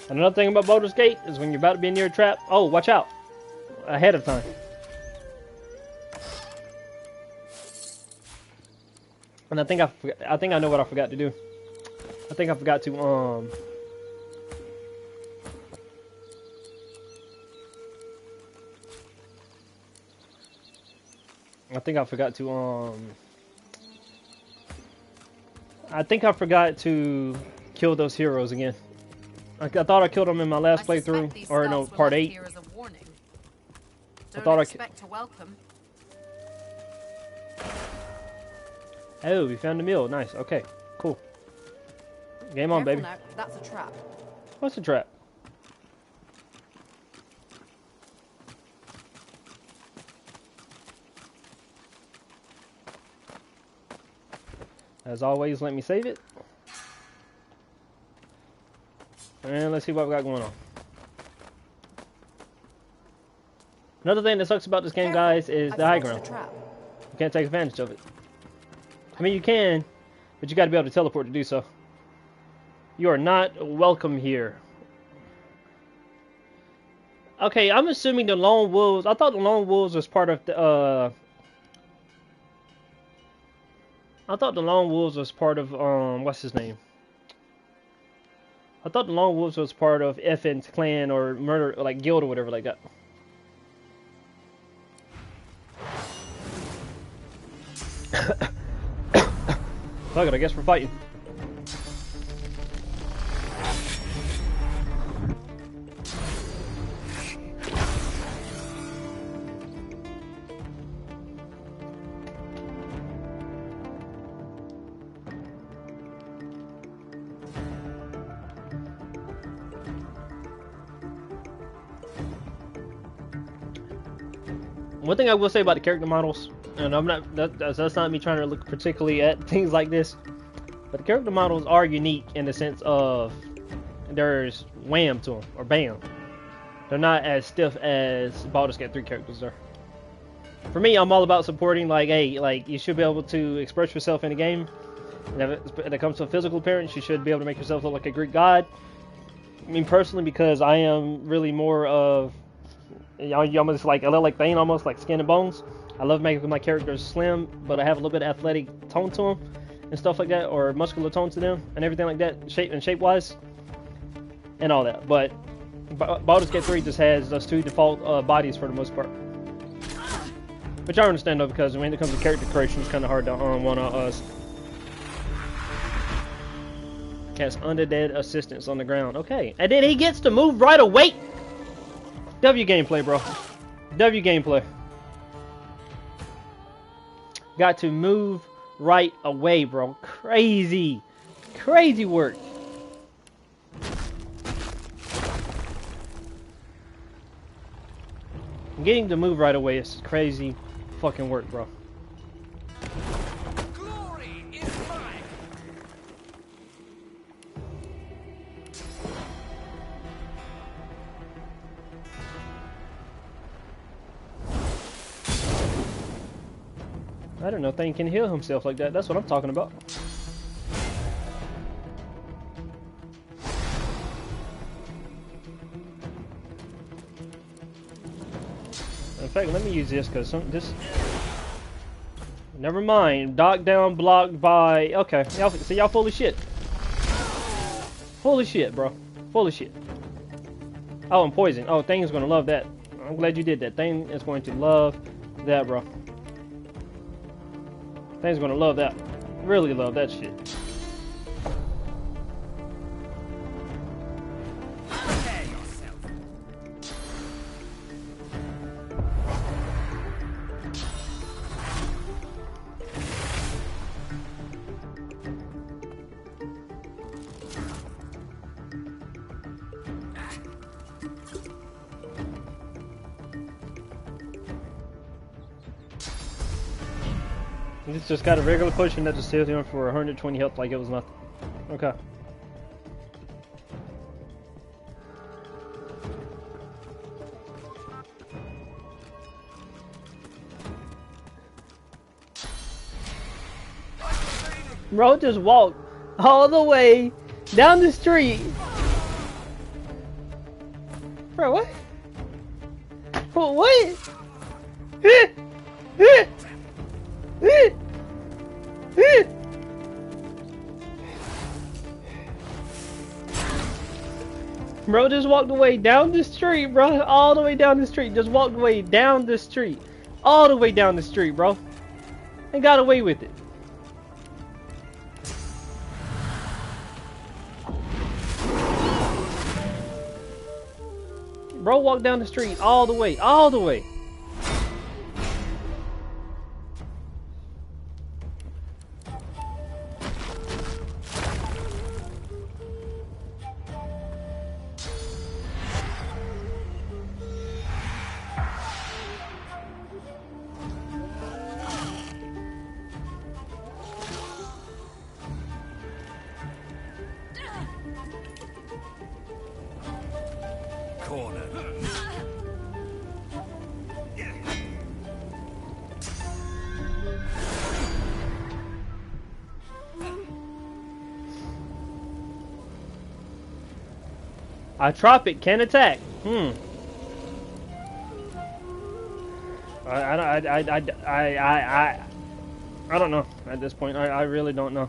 And another thing about Baldur's Gate is when you're about to be near a trap, oh, watch out ahead of time. And I think I know what I forgot to do. I think I forgot to I think I forgot to kill those heroes again. I thought I killed them in my last playthrough, or no, part 8. I thought expect a welcome. Oh, we found a meal. Nice. Okay, cool. Game on, baby. Now. That's a trap. What's a trap? As always, let me save it. And let's see what we got going on. Another thing that sucks about this game, guys, is the high ground. You can't take advantage of it. I mean, you can, but you got to be able to teleport to do so. You are not welcome here. Okay, I'm assuming the Lone Wolves. I thought the Lone Wolves was part of the. I thought the Lone Wolves was part of what's his name? I thought the Lone Wolves was part of Effen's clan or murder, like guild or whatever like that. Fuck it, I guess we're fighting. One thing I will say about the character models, and I'm not that's not me trying to look particularly at things like this, but the character models are unique in the sense of there's wham to them or bam. They're not as stiff as Baldur's Gate 3 characters are. For me, I'm all about supporting like, hey, like you should be able to express yourself in a game. And if it comes to a physical appearance, you should be able to make yourself look like a Greek god. I mean, personally, because I am really more of you almost like a little like Thane, almost like skin and bones. I love making my characters slim, but I have a little bit of athletic tone to them and stuff like that, or muscular tone to them and everything like that, shape wise, and all that. But Baldur's Gate 3 just has those two default bodies for the most part, which I understand though, because when it comes to character creation, it's kind of hard to wanna cast undead assistance on the ground. Okay, and then he gets to move right away. W gameplay, bro. W gameplay. Got to move right away, bro. Crazy. Crazy work. Getting to move right away is crazy fucking work, bro. Glory is mine. I don't know, Thane can heal himself like that. That's what I'm talking about. In fact, let me use this because this. Never mind. Dock down, blocked by. Okay, y'all see, y'all full of shit. Full of shit, bro. Full of shit. Oh, and poison. Oh, Thane is gonna love that. I'm glad you did that. Thane is going to love that, bro. Thane's gonna love that. Really love that shit. It's just got a regular potion that just heals him for 120 health like it was nothing. Okay. Bro just walked all the way down the street. Bro, what? What? Bro just walked away down the street, bro. All the way down the street. Just walked away down the street. All the way down the street, bro. And got away with it. Bro walked down the street all the way. All the way. Corner. Tropic can attack. I don't know at this point. I really don't know.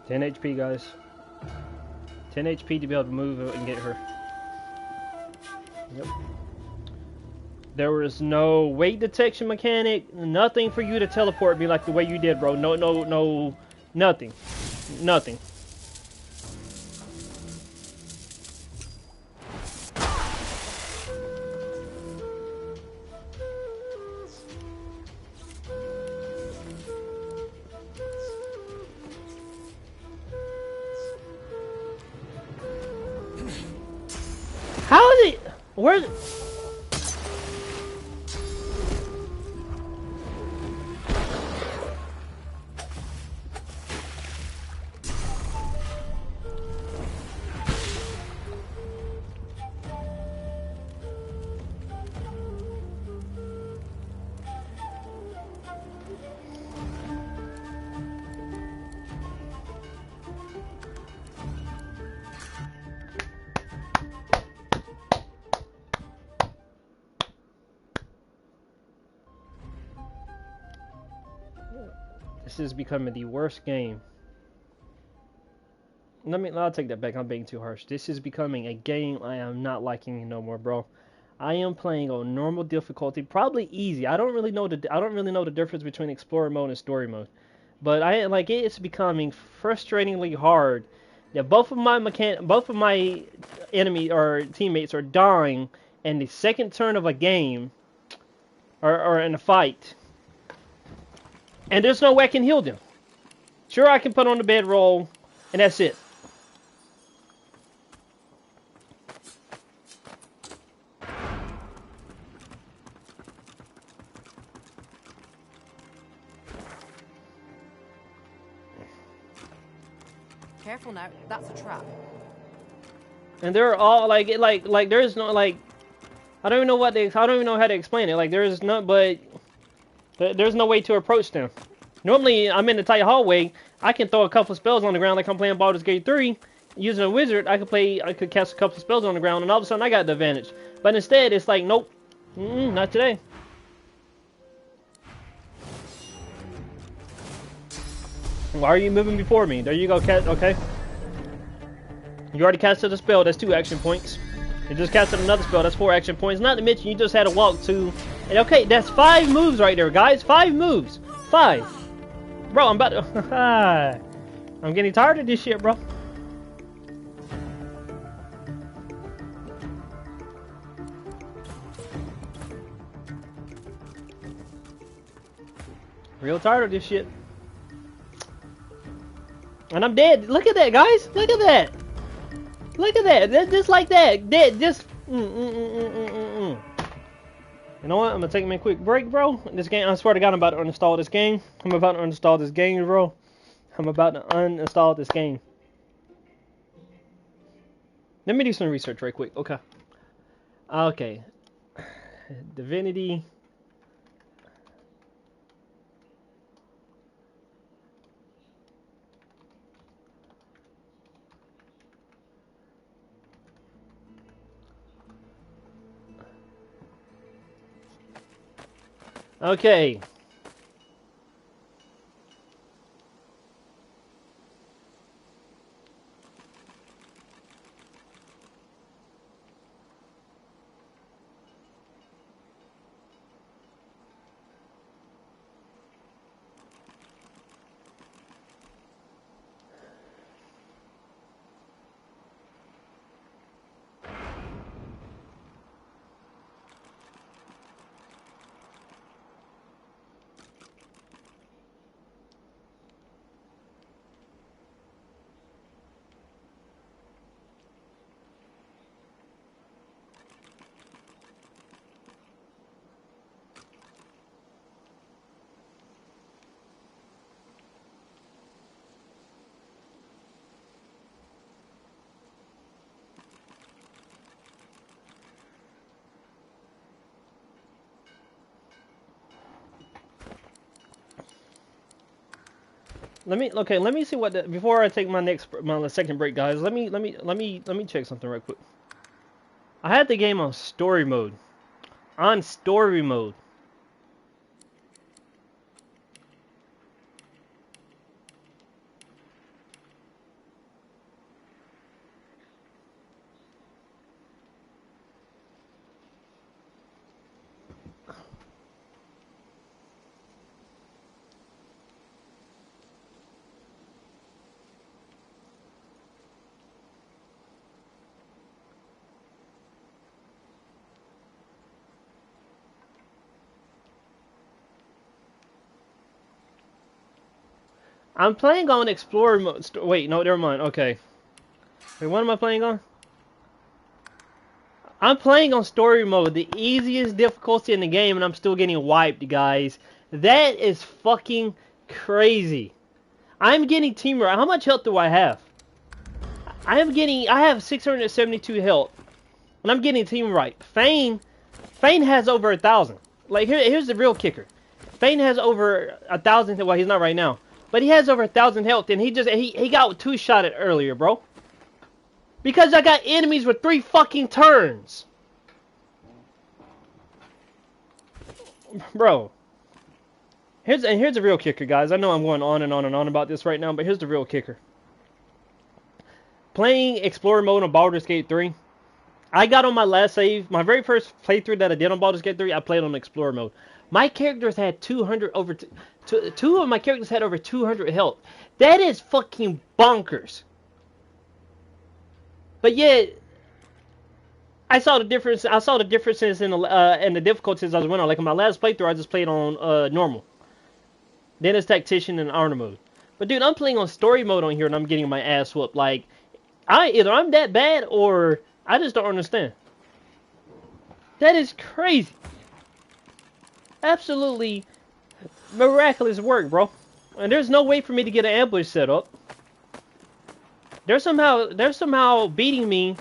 10 HP, guys. 10 HP to be able to move and get her. Yep. There was no weight detection mechanic, nothing for you to teleport me like the way you did, bro. No, nothing. Nothing. How is it? Where? This is becoming the worst game. I'll take that back. I'm being too harsh. This is becoming a game I am not liking no more, bro. I am playing on normal difficulty, probably easy. I don't really know the difference between explorer mode and story mode. But it's becoming frustratingly hard. Yeah, both of my enemy or teammates are dying in the second turn of a game or in a fight. And there's no way I can heal them. Sure, I can put on the bedroll, and that's it. Careful now, that's a trap. And they're all like there's no I don't even know how to explain it. Like there's no way to approach them. Normally, I'm in the tight hallway. I can throw a couple of spells on the ground like I'm playing Baldur's Gate 3. Using a wizard, I could cast a couple of spells on the ground, and all of a sudden I got the advantage. But instead, it's like, nope, not today. Why are you moving before me? There you go, cat. Okay. You already casted a spell. That's 2 action points. You just casted another spell. That's 4 action points. Not to mention, you just had to walk 2. And okay, that's 5 moves right there, guys. 5 moves. 5. Bro, I'm about to... I'm getting tired of this shit, bro. Real tired of this shit. And I'm dead. Look at that, guys. Look at that. Look at that. Just like that. Dead. Just... You know what? I'm gonna take me a quick break, bro. This game, I swear to God, I'm about to uninstall this game. I'm about to uninstall this game, bro. I'm about to uninstall this game. Let me do some research right quick. Okay. Okay. Divinity. Okay. Let me see what before I take my second break, guys. Let me check something right quick. I had the game on story mode. On story mode. I'm playing on Explorer mode. Wait, no, never mind. Okay. Wait, what am I playing on? I'm playing on story mode, the easiest difficulty in the game, and I'm still getting wiped, guys. That is fucking crazy. I'm getting team right. How much health do I have? I have 672 health, and I'm getting team right. Fane has over 1,000. Like here's the real kicker. Fane has over 1,000. Well, he's not right now, but he has over 1,000 health, and he got two-shotted earlier, bro. Because I got enemies with 3 fucking turns. Bro. Here's the real kicker, guys. I know I'm going on and on and on about this right now, but here's the real kicker. Playing Explorer mode on Baldur's Gate 3. I got on my last save. My very first playthrough that I did on Baldur's Gate 3, I played on Explorer mode. My characters had 200 over... Two of my characters had over 200 health. That is fucking bonkers. But yet, I saw the difference. I saw the differences in the difficulties I was winning. Like in my last playthrough, I just played on normal. Then it's tactician and honor mode. But dude, I'm playing on story mode on here, and I'm getting my ass whooped. Like, either I'm that bad, or I just don't understand. That is crazy. Absolutely miraculous work, bro. And there's no way for me to get an ambush set up. They're somehow beating me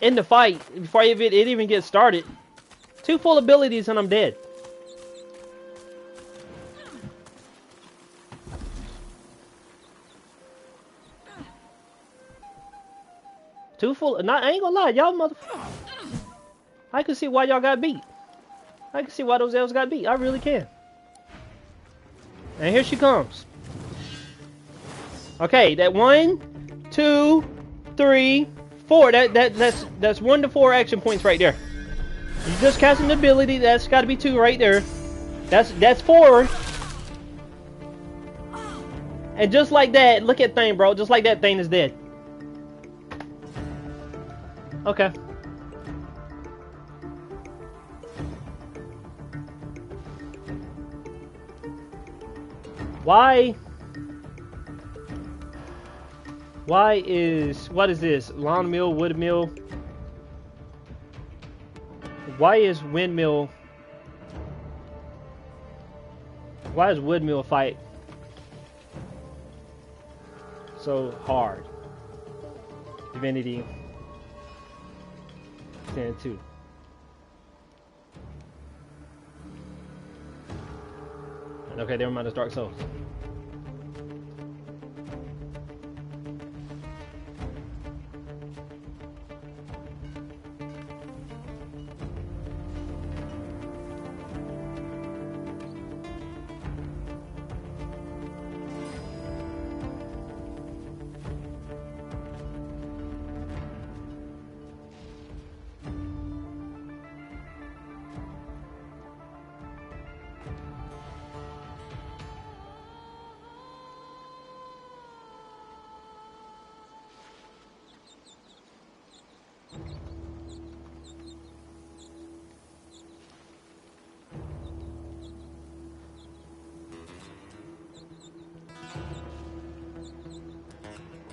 in the fight before it even gets started. 2 full abilities and I'm dead. I ain't gonna lie, y'all motherfuckers. I can see why y'all got beat. I can see why those elves got beat. I really can. And here she comes. Okay, that 1, 2, 3, 4. That's 1 to 4 action points right there. You just cast an ability. That's got to be 2 right there. That's 4. And just like that, look at Thane, bro. Just like that, Thane is dead. Okay. What is this? Lawn mill, wood mill. Why is windmill? Why is woodmill fight so hard? Divinity 10-2. Okay, never mind. It's Dark Souls.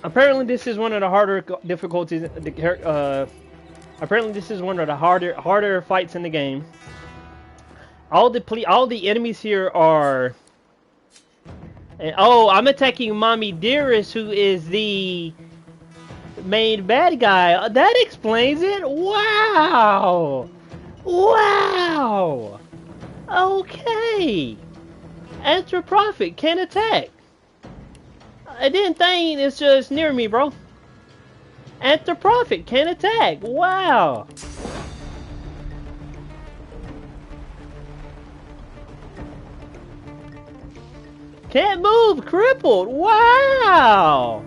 Apparently, this is one of the harder difficulties. Apparently, this is one of the harder fights in the game. All the enemies here are. And, oh, I'm attacking Mommy Dearest, who is the main bad guy. That explains it. Wow. Wow. Okay. Anthroprophic can attack. And then Thane is just near me, bro. Anthroprophic can attack. Wow. Can't move. Crippled. Wow.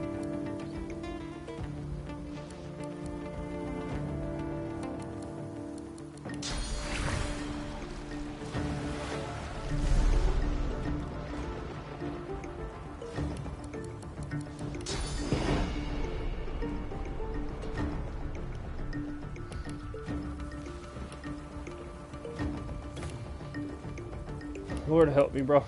Lord help me, bro.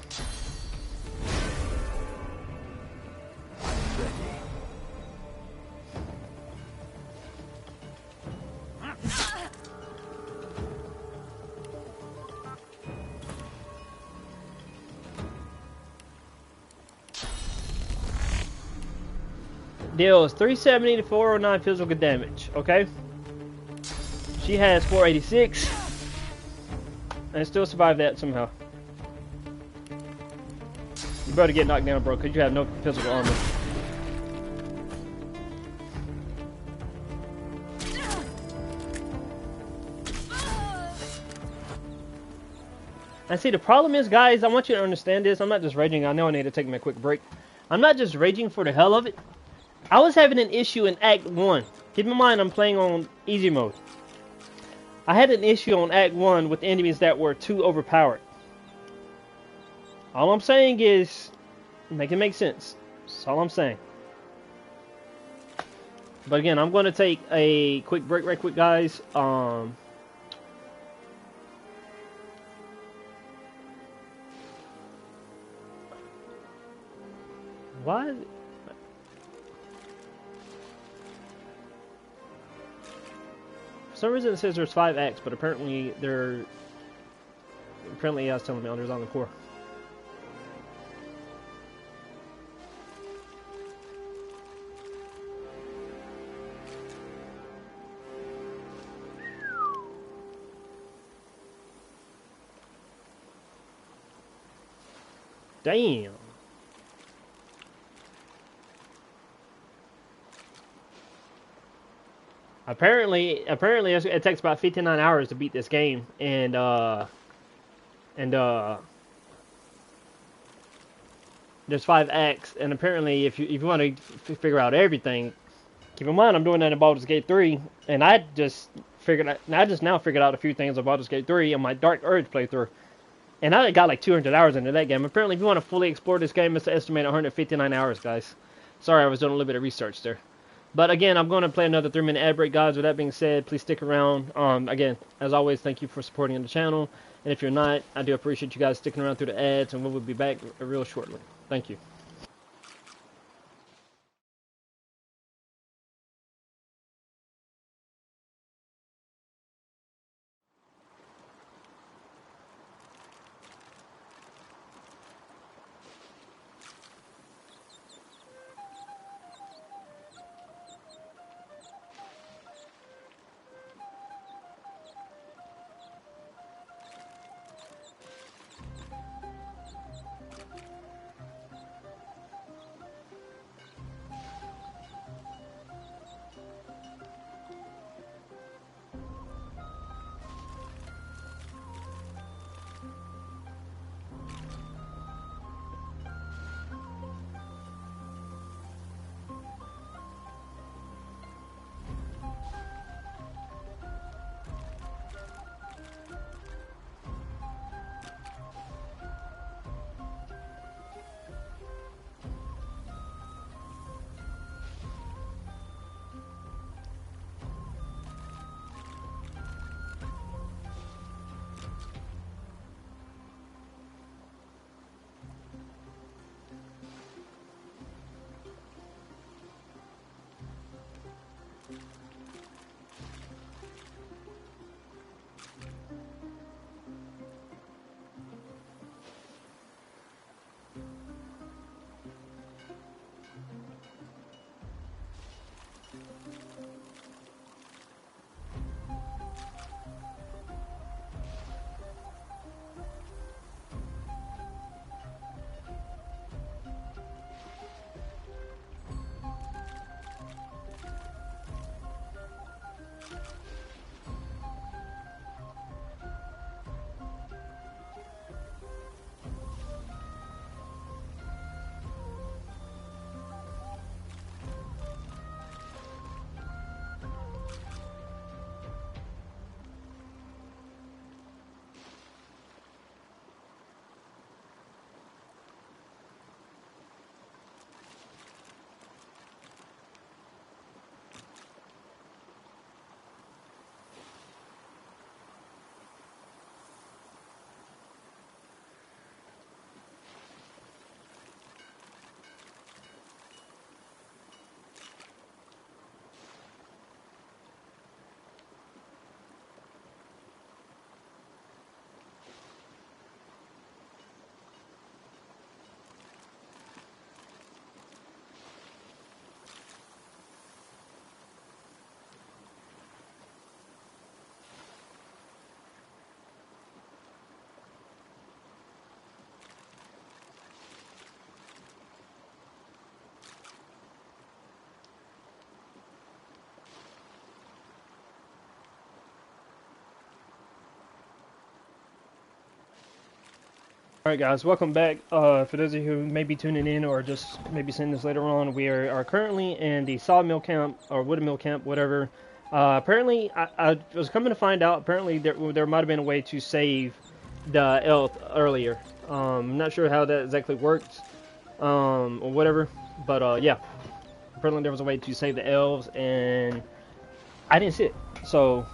deals 370 to 409 physical damage. Okay. She has 486 and still survived that somehow. You better get knocked down, bro, because you have no physical armor. And see, the problem is, guys, I want you to understand this. I'm not just raging. I know I need to take me a quick break. I'm not just raging for the hell of it. I was having an issue in Act 1. Keep in mind, I'm playing on easy mode. I had an issue on Act 1 with enemies that were too overpowered. All I'm saying is, make it make sense. That's all I'm saying. But again, I'm going to take a quick break right quick, guys. Why? For some reason it says there's 5 acts, but apparently I was telling me there's only 4. Damn. Apparently it takes about 59 hours to beat this game, and there's 5 acts, and apparently if you want to figure out everything, keep in mind I'm doing that in Baldur's Gate 3, and I just now figured out a few things about Baldur's Gate 3 in my Dark Urge playthrough, and I got like 200 hours into that game. Apparently, if you want to fully explore this game, it's estimated 159 hours, guys. Sorry, I was doing a little bit of research there. But again, I'm going to play another 3-minute ad break, guys. With that being said, please stick around. Again, as always, thank you for supporting the channel. And if you're not, I do appreciate you guys sticking around through the ads, and we will be back real shortly. Thank you. Alright guys, welcome back. For those of you who may be tuning in or just maybe seeing this later on, we are currently in the sawmill camp, or wood mill camp, whatever. Apparently, I was coming to find out, apparently there might have been a way to save the elf earlier. I'm not sure how that exactly worked, or whatever, but yeah. Apparently there was a way to save the elves, and I didn't see it, so,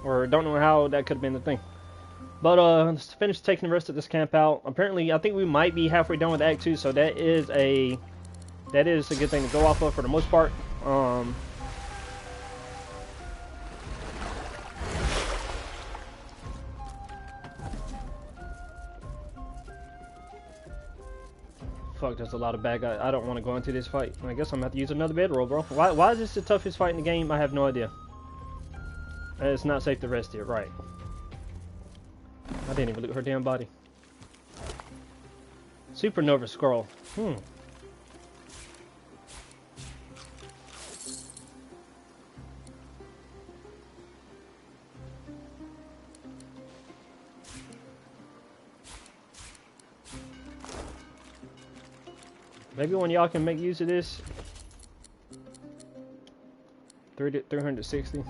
or don't know how that could have been the thing. But let's finish taking the rest of this camp out. Apparently, I think we might be halfway done with Act 2, so that is a good thing to go off of for the most part. Fuck, there's a lot of bad guys. I don't want to go into this fight. I guess I'm gonna have to use another bedroll, bro. Why is this the toughest fight in the game? I have no idea. It's not safe to rest here, right? I didn't even loot her damn body. Supernova scroll. Maybe one of y'all can make use of this. 360.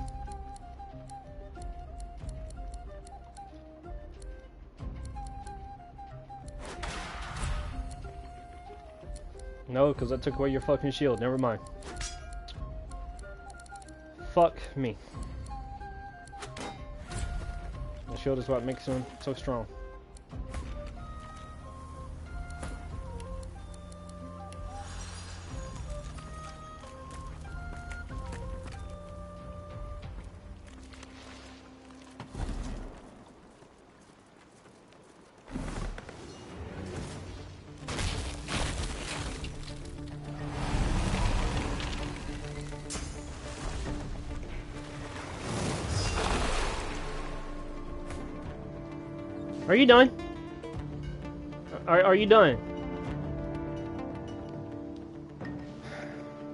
No, because I took away your fucking shield. Never mind. Fuck me. The shield is what makes him so strong. Are you done? Are you done?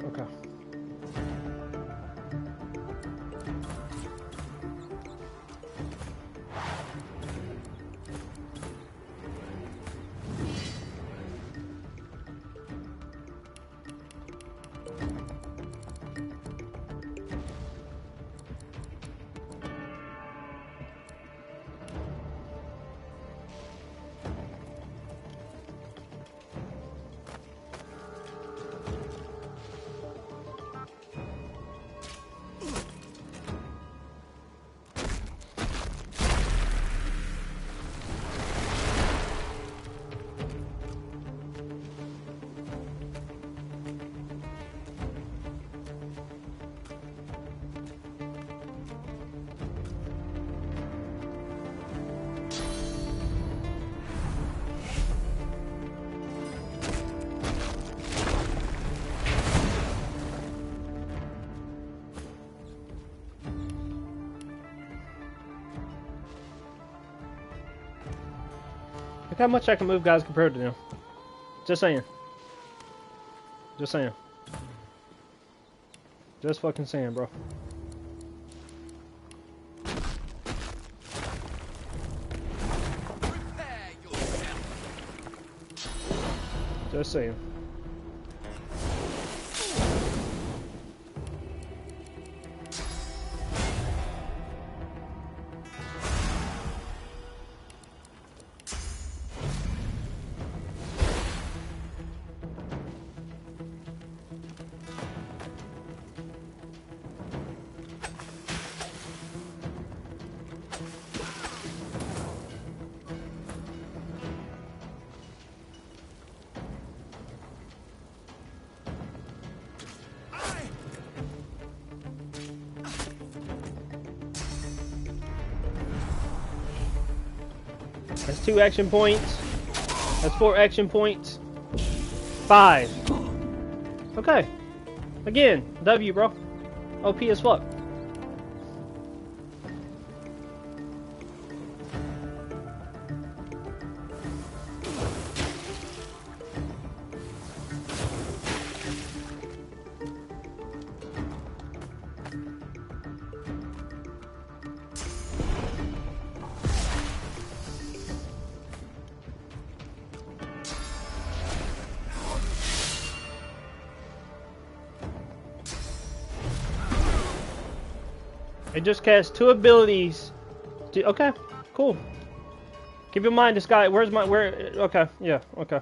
Okay. Look how much I can move, guys, compared to them. Just saying. Just saying. Just fucking saying, bro. Just saying. That's 2 action points. That's 4 action points. 5. Okay. Again, W, bro. OP as fuck. It just casts 2 abilities. Okay, cool. Keep in mind this guy. Where's my Okay, yeah, okay.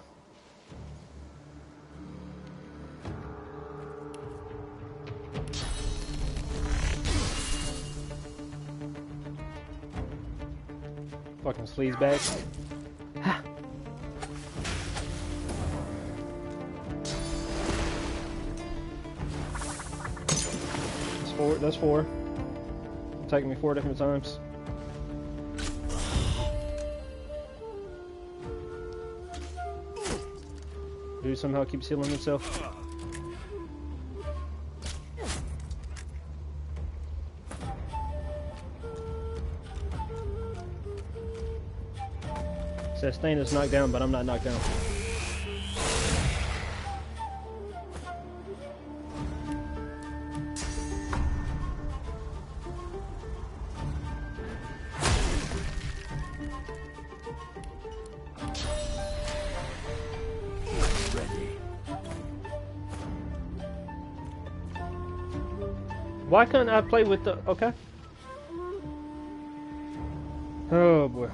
Fucking sleazebag. That's 4. Attacking me 4 different times. Dude somehow keeps healing himself. Sustain is knocked down, but I'm not knocked down. Why couldn't I play with the... Okay. Oh boy.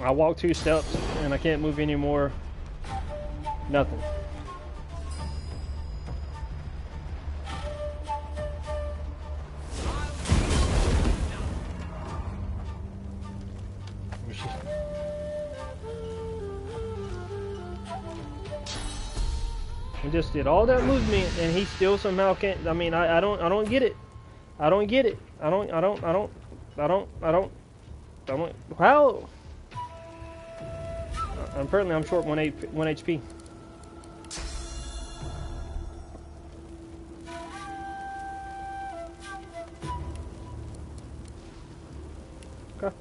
I walk 2 steps and I can't move anymore. Nothing. He just did all that movement and he still somehow can't. I mean, I don't get it. I don't get it. I don't. How? Apparently I'm short 1 HP. Okay.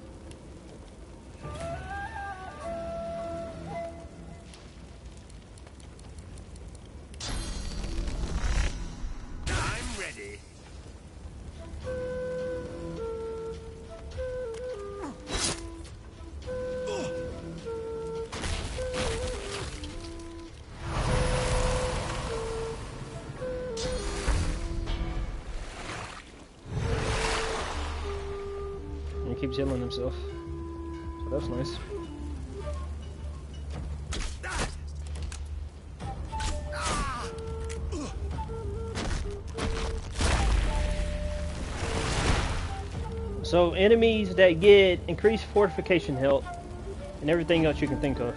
I'm ready. Keeps healing himself, so that's nice. So enemies that get increased fortification health and everything else you can think of.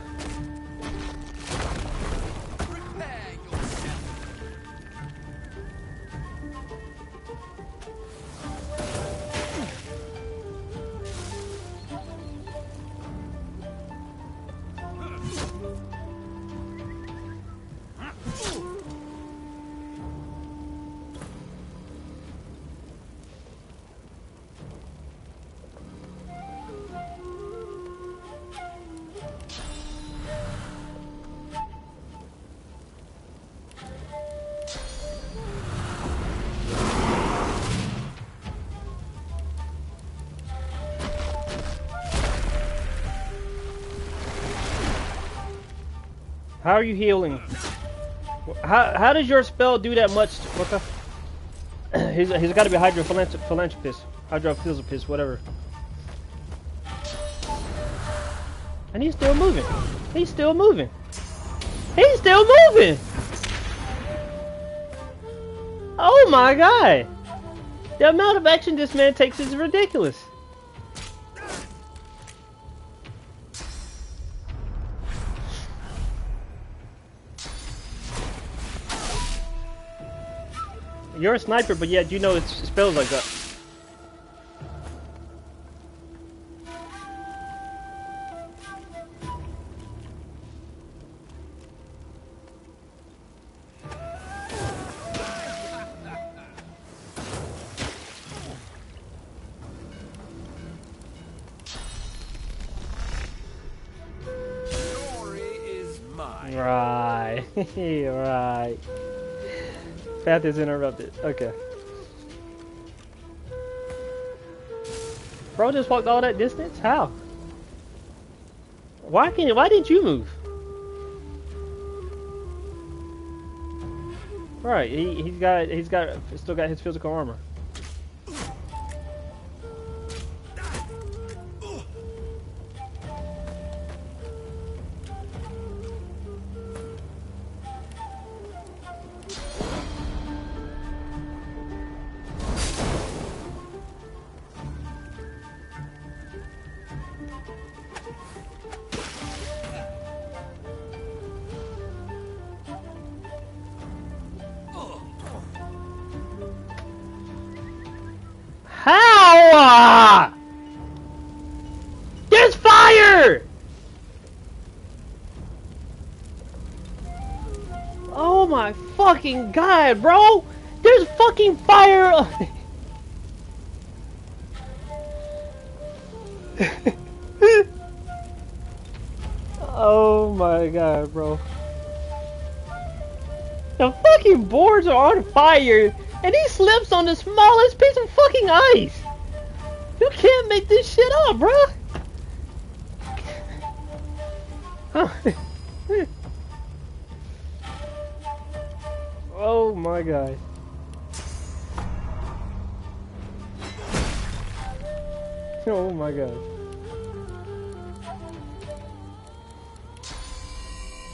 How are you healing? How does your spell do that much? What the? He's got to be philanthropist, hydrophilanthropist, whatever. And he's still moving. He's still moving. He's still moving. Oh my god! The amount of action this man takes is ridiculous. You're a sniper, but yet you know it spells like that. Right. Right. Path is interrupted. Okay. Bro just walked all that distance? How? Why didn't you move? Right, he's still got his physical armor. How? There's fire! Oh my fucking god, bro! There's fucking fire! Oh my god, bro. The fucking boards are on fire, and he slips on the smallest piece of fucking ice! You can't make this shit up, bro! Oh my god. Oh my god.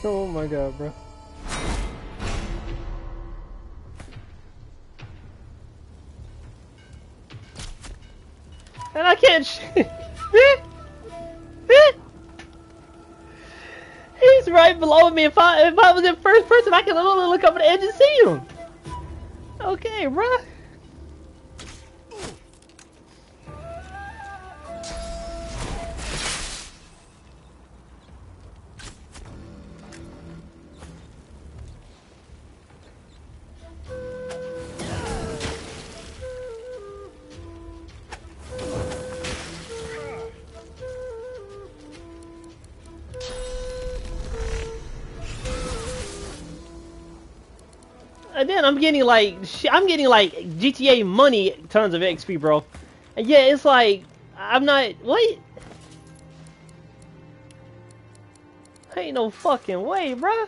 Oh my god, bro. And I can't He's right below me. If I was in first person, I could literally look up at the edge and see him. Okay, bruh. And then I'm getting like GTA money tons of XP, bro. And yeah, it's like I'm not what? Ain't no fucking way, bro.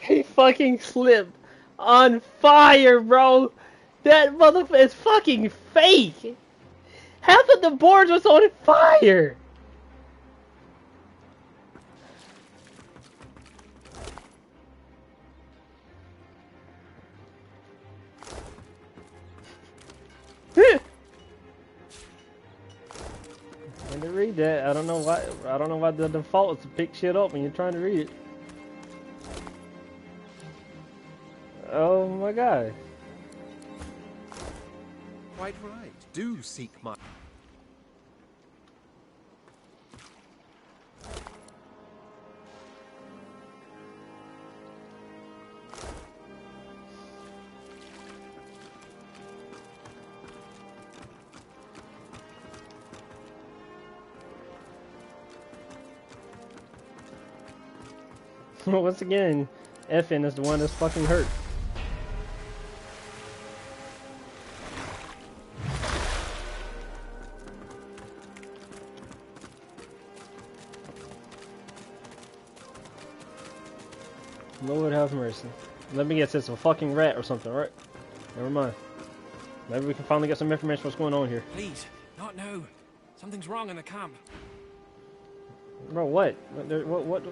He fucking slipped on fire, bro. That motherfucker is fucking fake. Half of the boards was on fire. I didn't read that. I don't know why. I don't know why the default is to pick shit up when you're trying to read it. Oh my god. Quite right. Do seek my... Once again, FN is the one that's fucking hurt. Lord have mercy. Let me guess, it's a fucking rat or something, right? Never mind. Maybe we can finally get some information what's going on here. Please, not now. Something's wrong in the camp. Bro, what? What?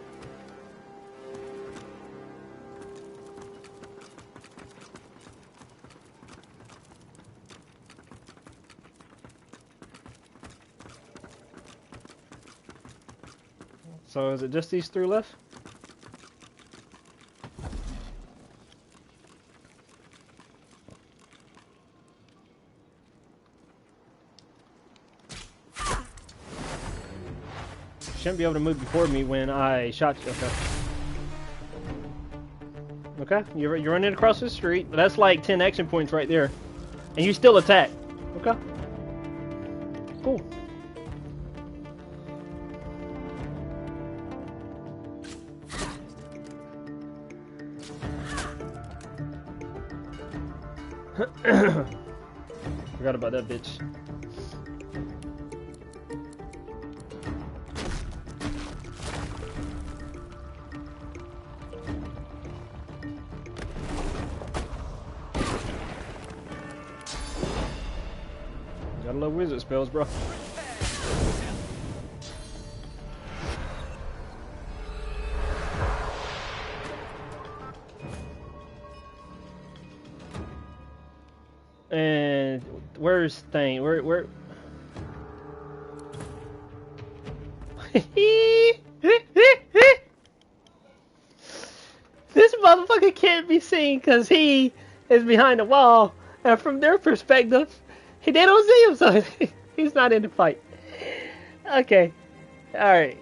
So is it just these 3 left? Shouldn't be able to move before me when I shot you. Okay. Okay, you're running across the street. That's like 10 action points right there. And you still attack. Okay. Cool. Forgot about that bitch. Gotta love wizard spells, bro. And where's Thane? Where? This motherfucker can't be seen because he is behind the wall, and from their perspective, they don't see him, so he's not in the fight. Okay, all right,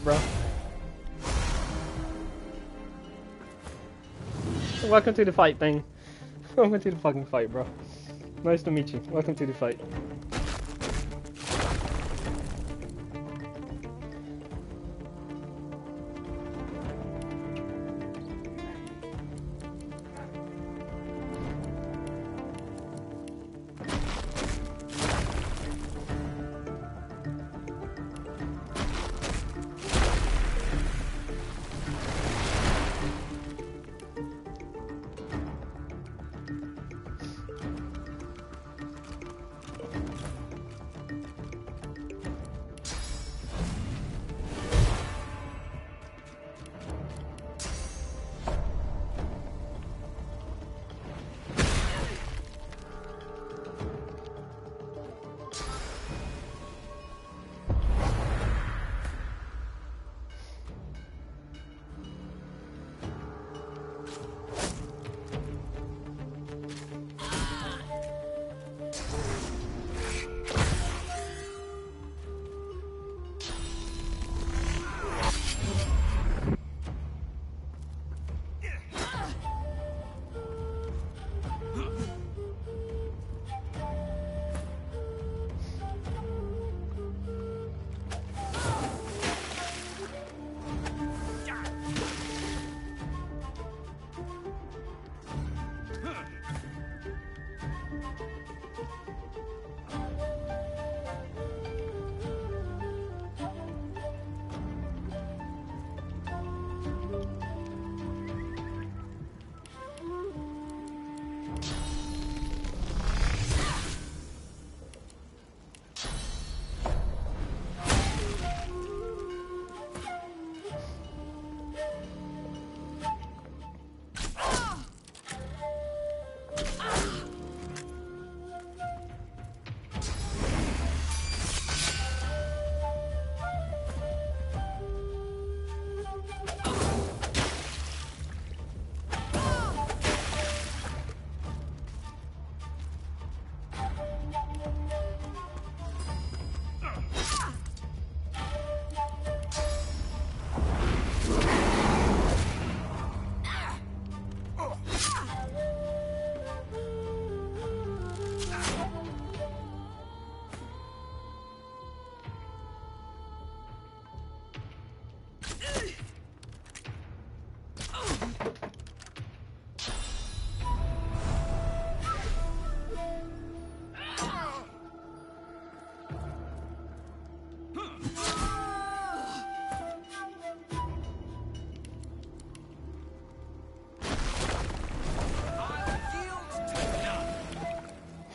bro. Welcome to the fight, thing. Welcome to the fucking fight, bro. Nice to meet you. Welcome to the fight.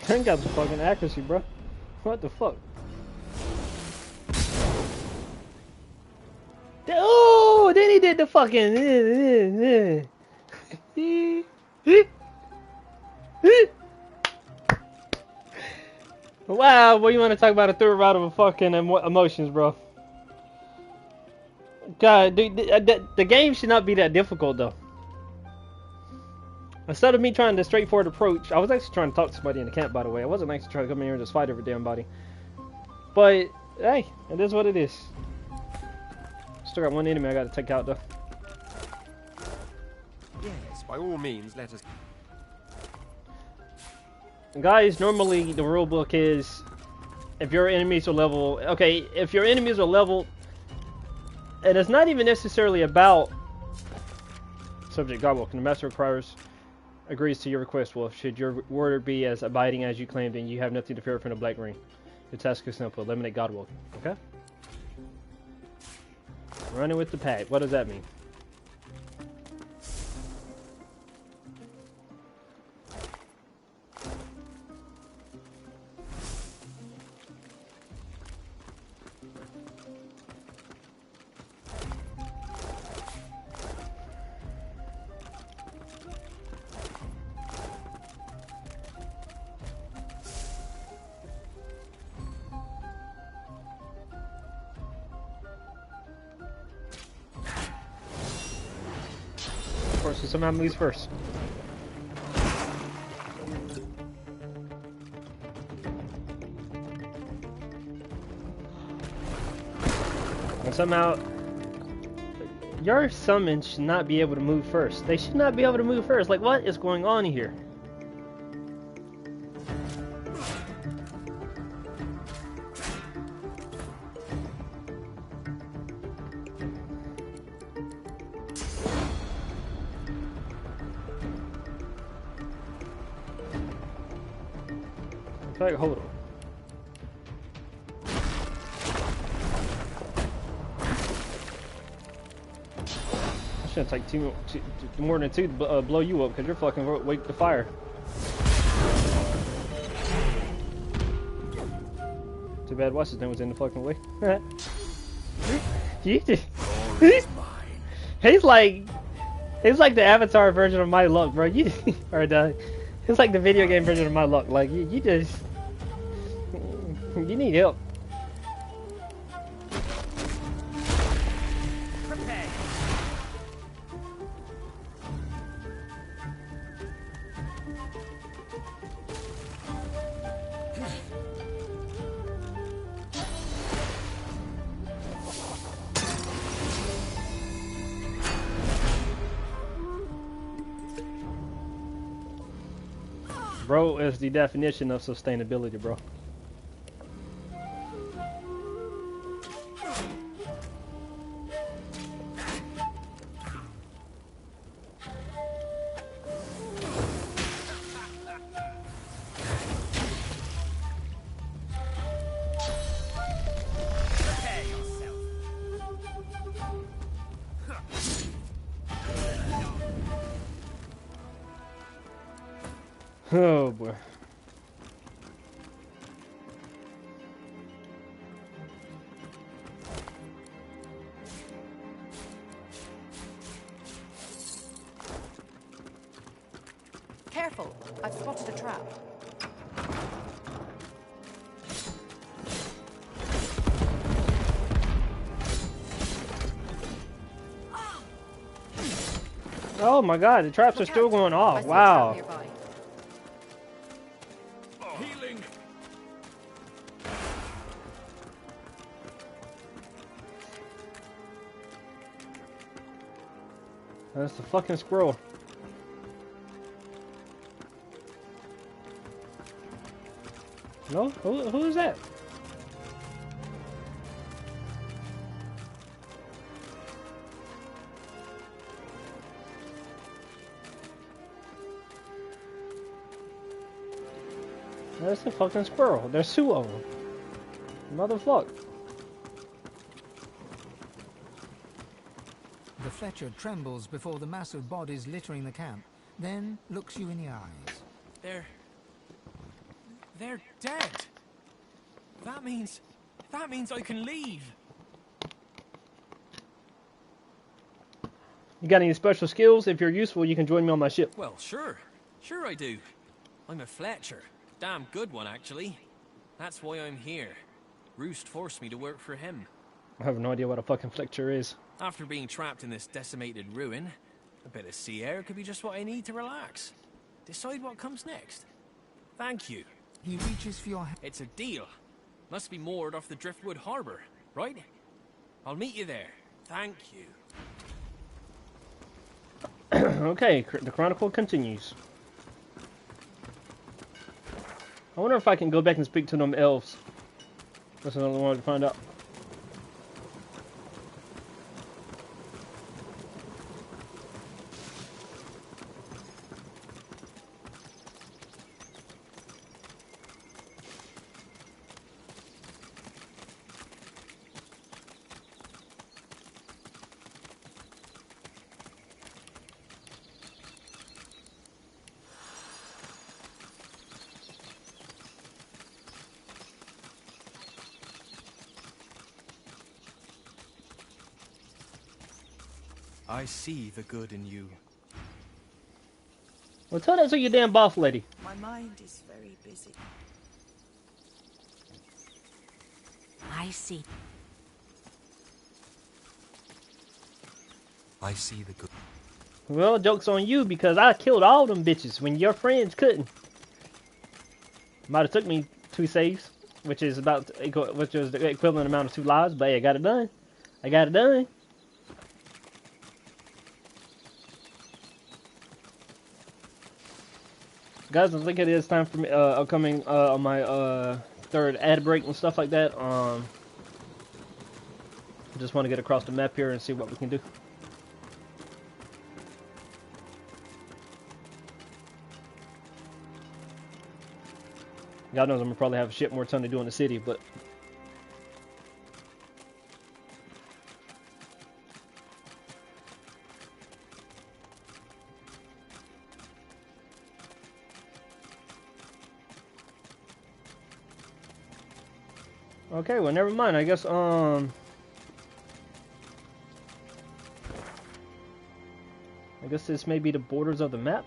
Turn got the fucking accuracy, bro. What the fuck? Oh, then he did the fucking. Wow, what you want to talk about a third round of fucking emotions, bro? God, dude, the game should not be that difficult though. Instead of me trying the straightforward approach, I was actually trying to talk to somebody in the camp, by the way. I wasn't actually trying to come in here and just fight every damn body. But, hey, it is what it is. Still got one enemy I gotta take out, though. Yes, by all means, let us... Guys, normally the rule book is, if your enemies are level... Okay, if your enemies are level... And it's not even necessarily about... Subject Godwalk, and the Master requires... Agrees to your request, Wolf. Should your order be as abiding as you claim, then you have nothing to fear from the Black Ring. The task is simple. Eliminate Godwalk. Okay? Running with the pack. What does that mean? So somehow moves first. And somehow your summons should not be able to move first. They should not be able to move first. Like, what is going on here? Like, hold on. I shouldn't take more than two to blow you up because you're fucking wake the fire. Too bad what's his name was in the fucking way. You just, he's like the Avatar version of My Luck, bro. You or it's like the video game version of My Luck. Like you just you need help. Bro is the definition of sustainability, bro. Oh boy. Careful, I've spotted a trap. Oh my god, the traps are still going off. Wow. Healing. That's the fucking squirrel. No? Who is that? That's the fucking squirrel. There's two of them. Motherfucker. The Fletcher trembles before the mass of bodies littering the camp, then looks you in the eyes. They're dead. That means I can leave. You got any special skills? If you're useful, you can join me on my ship. Well, sure I do. I'm a Fletcher. Damn good one, actually. That's why I'm here. Roost forced me to work for him. I have no idea what a fucking fletcher is. After being trapped in this decimated ruin, a bit of sea air could be just what I need to relax. Decide what comes next. Thank you. He reaches for your hand. It's a deal. Must be moored off the Driftwood Harbour, right? I'll meet you there. Thank you. Okay, the chronicle continues. I wonder if I can go back and speak to them elves. That's another one to find out. I see the good in you. Well, tell that to your damn boss lady. My mind is very busy. I see. I see the good. Well, joke's on you because I killed all them bitches when your friends couldn't. Might have took me 2 saves, which is which was the equivalent amount of 2 lives, but hey, I got it done. I got it done. Guys, I think it is time for me upcoming on my 3rd ad break and stuff like that. I just want to get across the map here and see what we can do. God knows I'm gonna probably have a shit more ton to do in the city, but okay, well, never mind. I guess I guess this may be the borders of the map.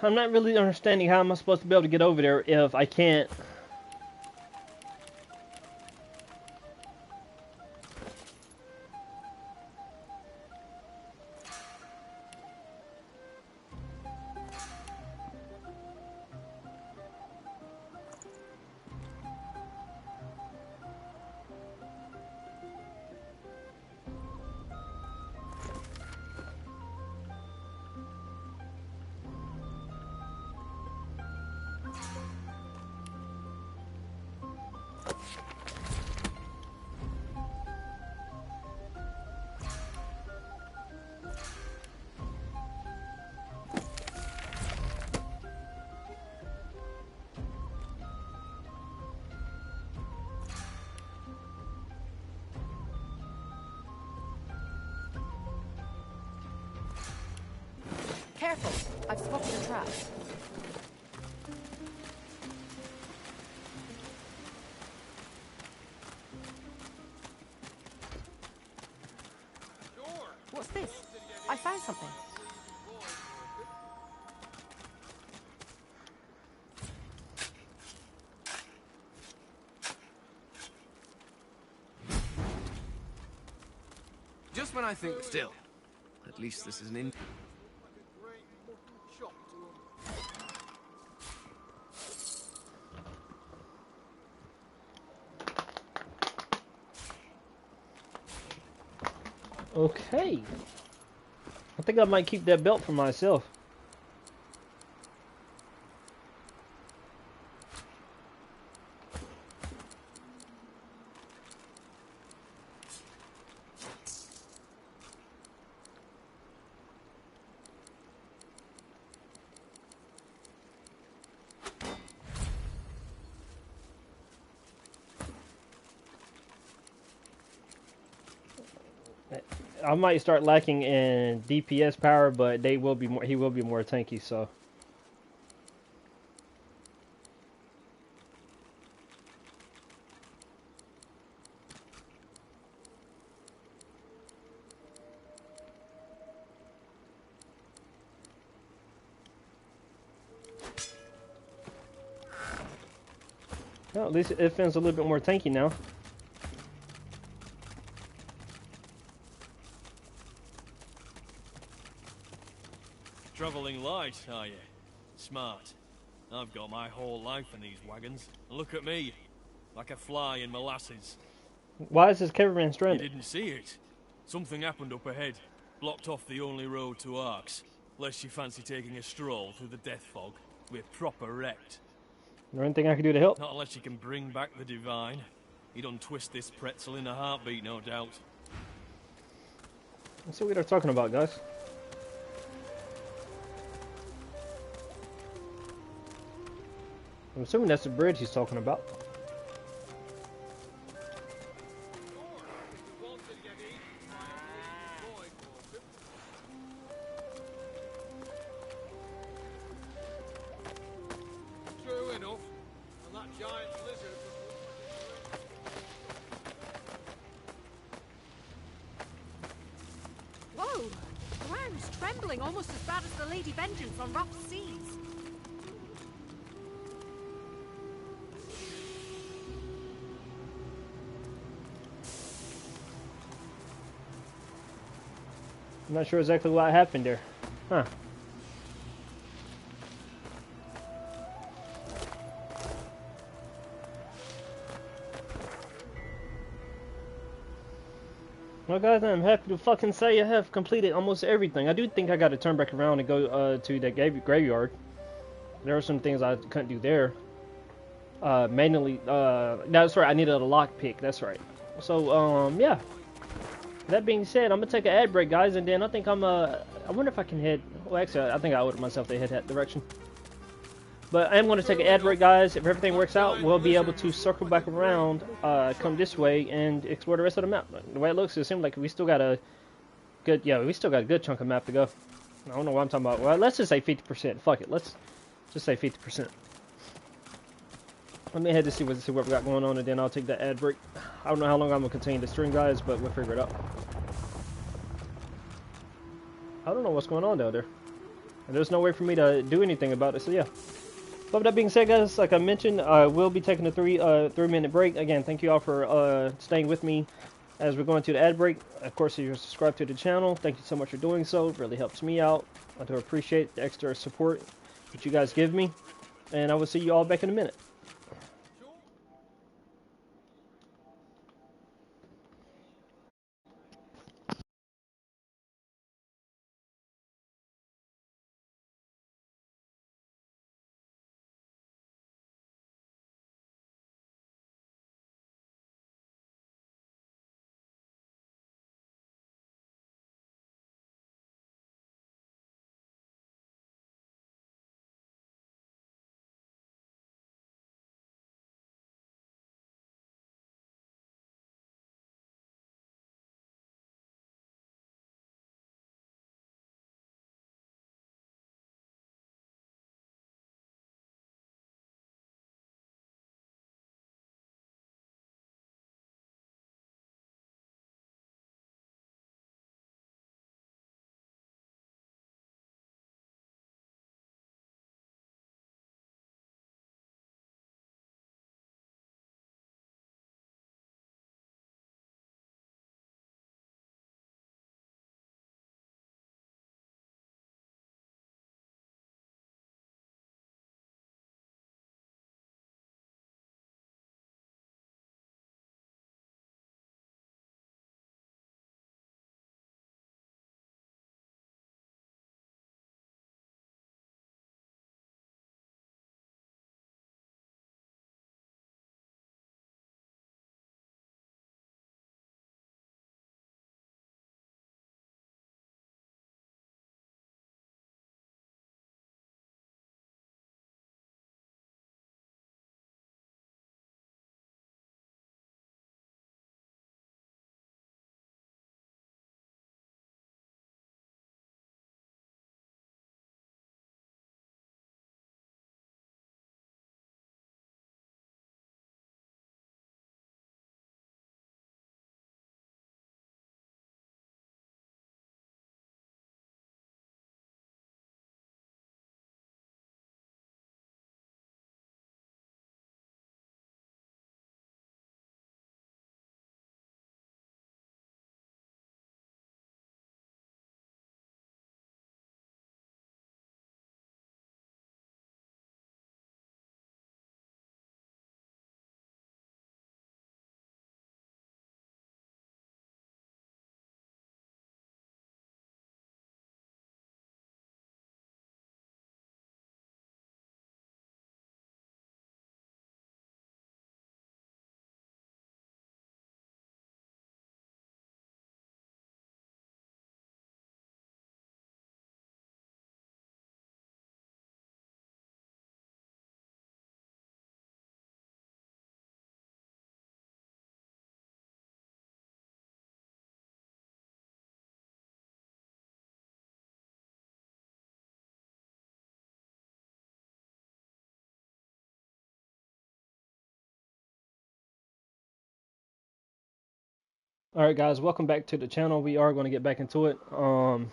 I'm not really understanding how am I supposed to be able to get over there if I can't. Careful! I've spotted a trap. What's this? I found something. Just when I think still. At least this is an in. Okay. I think I might keep that belt for myself. I might start lacking in DPS power, but they will be more. He will be more tanky. So. Well, at least it feels a little bit more tanky now. Travelling light, are you? Smart. I've got my whole life in these wagons. Look at me, like a fly in molasses. Why is this caravan stranded? You didn't see it. Something happened up ahead. Blocked off the only road to Arx. Lest you fancy taking a stroll through the death fog. We're proper wrecked. Is there anything I can do to help? Not unless you can bring back the Divine. He'd untwist this pretzel in a heartbeat, no doubt. Let's see what they're talking about, guys. I'm assuming that's the bridge he's talking about. True enough. And that giant lizard was... Whoa! The ground's trembling almost as bad as the Lady Vengeance on rough seas. I'm not sure exactly what happened there. Huh. Well, guys, I'm happy to fucking say I have completed almost everything. I do think I got to turn back around and go to the graveyard. There were some things I couldn't do there. Manually, that's right, I needed a lockpick, that's right. So, yeah. That being said, I'm gonna take an ad break, guys, and then I think I wonder if I can head, well, actually, I think I owed myself to head that direction. But I am going to take an ad break, guys. If everything works out, we'll be able to circle back around, come this way, and explore the rest of the map. The way it looks, it seems like we still got a good, yeah, we still got a good chunk of map to go. I don't know what I'm talking about. Well, let's just say 50%. Fuck it. Let's just say 50%. Let me head to see what we got going on, and then I'll take that ad break. I don't know how long I'm going to continue to stream, guys, but we'll figure it out. I don't know what's going on down there. And there's no way for me to do anything about it, so yeah. But with that being said, guys, like I mentioned, I will be taking a three-minute break. Again, thank you all for staying with me as we're going to the ad break. Of course, if you're subscribed to the channel, thank you so much for doing so. It really helps me out. I do appreciate the extra support that you guys give me. And I will see you all back in a minute. Alright guys, welcome back to the channel. We are going to get back into it. I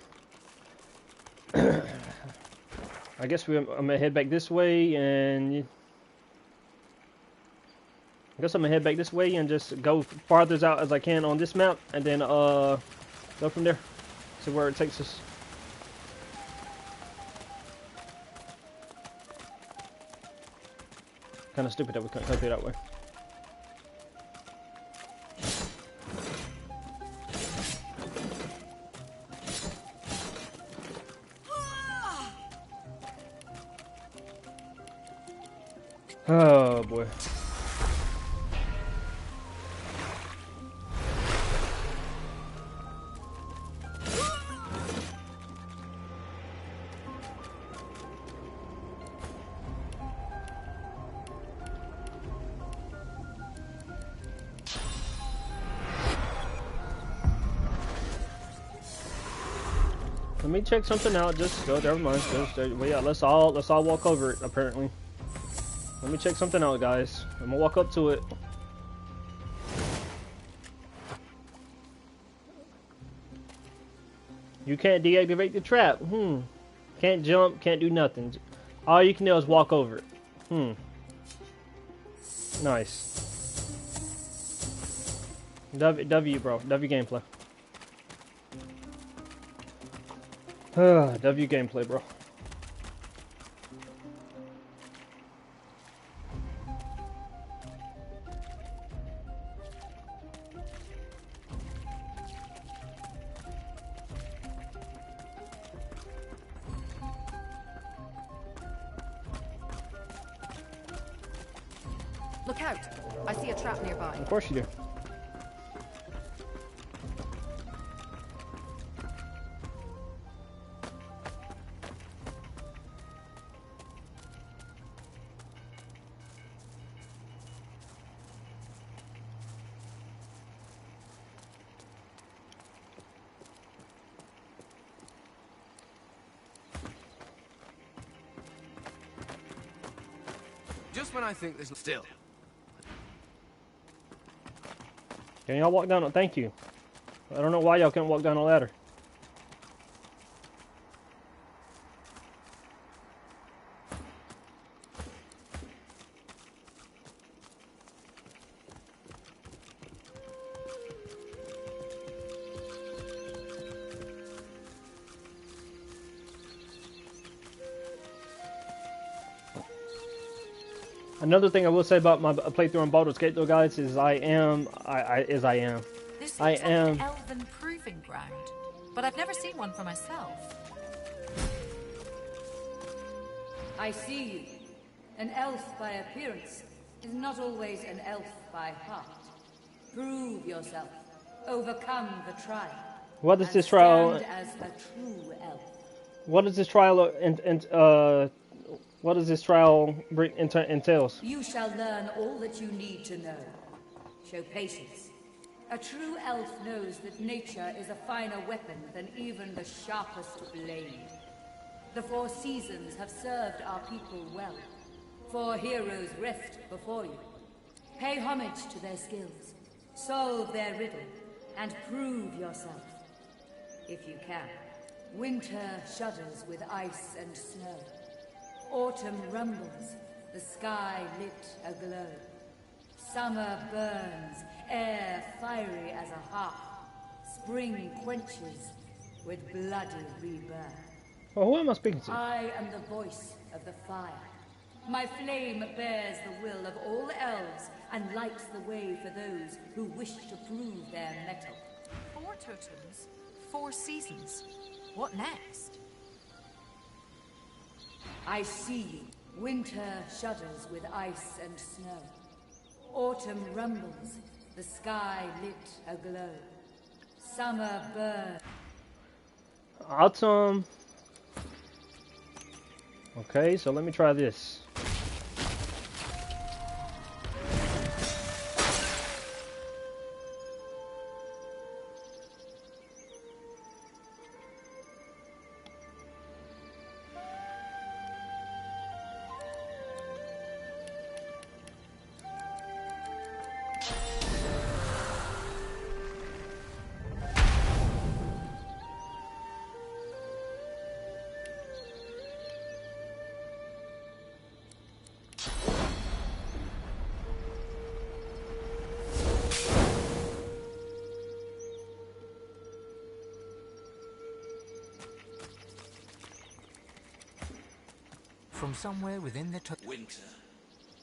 guess I'm going to head back this way, and I guess I'm going to head back this way and just go farthest out as I can on this map, and then go from there. See where it takes us. Kind of stupid that we couldn't come through that way. Oh boy. Let me check something out. Just go. Never mind. Well, yeah. Let's all walk over it. Apparently. Let me check something out, guys. I'm gonna walk up to it. You can't deactivate the trap. Can't jump. Can't do nothing. All you can do is walk over it. Nice. W, bro. W gameplay. W gameplay, bro. Look out! I see a trap nearby. Of course you do. Just when I think there's still. Can y'all walk down? Thank you. I don't know why y'all can't walk down a ladder. Another thing I will say about my playthrough on Baldur's Gate, though, guys, is I am. This seems like an elven proving ground, but I've never seen one for myself. I see you. An elf by appearance is not always an elf by heart. Prove yourself. Overcome the trial. What is this trial? Stand as a true elf. What is this trial what does this trial entails? You shall learn all that you need to know. Show patience. A true elf knows that nature is a finer weapon than even the sharpest blade. The 4 seasons have served our people well. 4 heroes rest before you. Pay homage to their skills. Solve their riddle. And prove yourself. If you can. Winter shudders with ice and snow. Autumn rumbles, the sky lit aglow. Summer burns, air fiery as a hearth. Spring quenches with bloody rebirth. Well, who am I speaking to? I am the voice of the fire. My flame bears the will of all elves and lights the way for those who wish to prove their mettle. 4 totems, 4 seasons. What next? I see you. Winter shudders with ice and snow. Autumn rumbles, the sky lit aglow. Summer burns. Autumn. Okay, so let me try this. From somewhere within the winter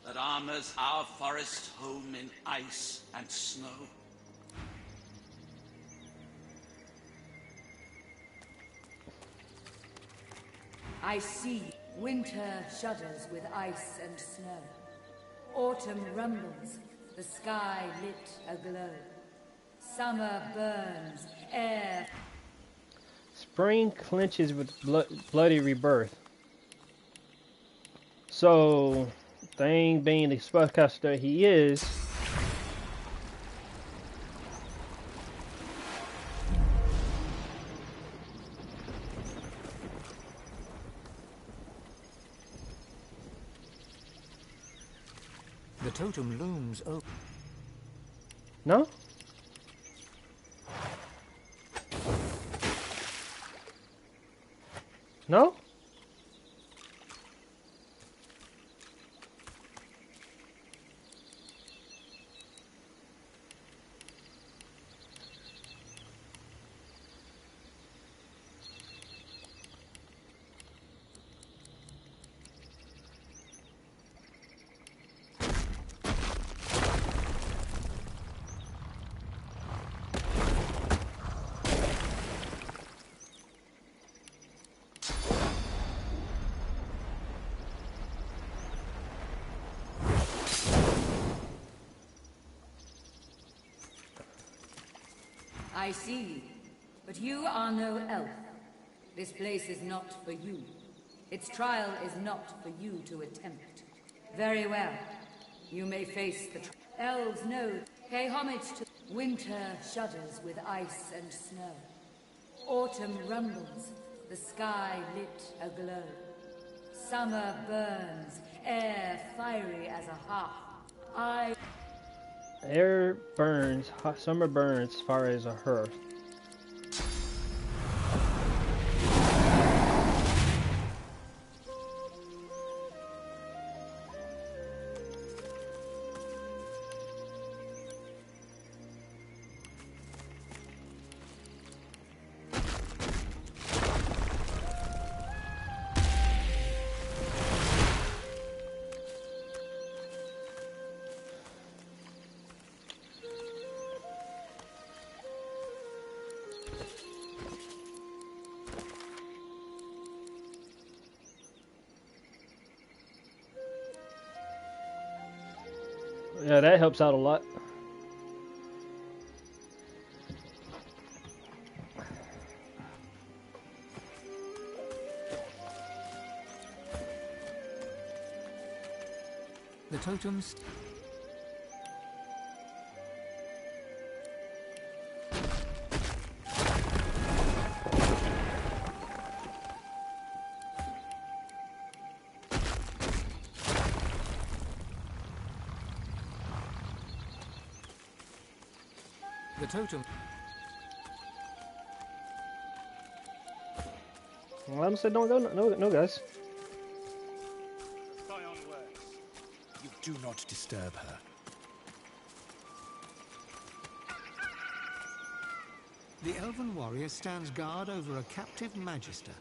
that armors our forest home in ice and snow. I see winter shudders with ice and snow. Autumn rumbles, the sky lit aglow. Summer burns, air... Spring clinches with bloody rebirth. So, Thane being the spellcaster he is, the totem looms over. no? No? I see, but you are no elf. This place is not for you. Its trial is not for you to attempt. Very well. You may face the elves know. Pay homage to winter shudders with ice and snow. Autumn rumbles, the sky lit aglow. Summer burns, air fiery as a hearth. Air burns, summer burns, far as a hearth. Yeah, that helps out a lot. The totems. The totem. Well, I'm saying don't go, no, guys. You do not disturb her. The elven warrior stands guard over a captive magister.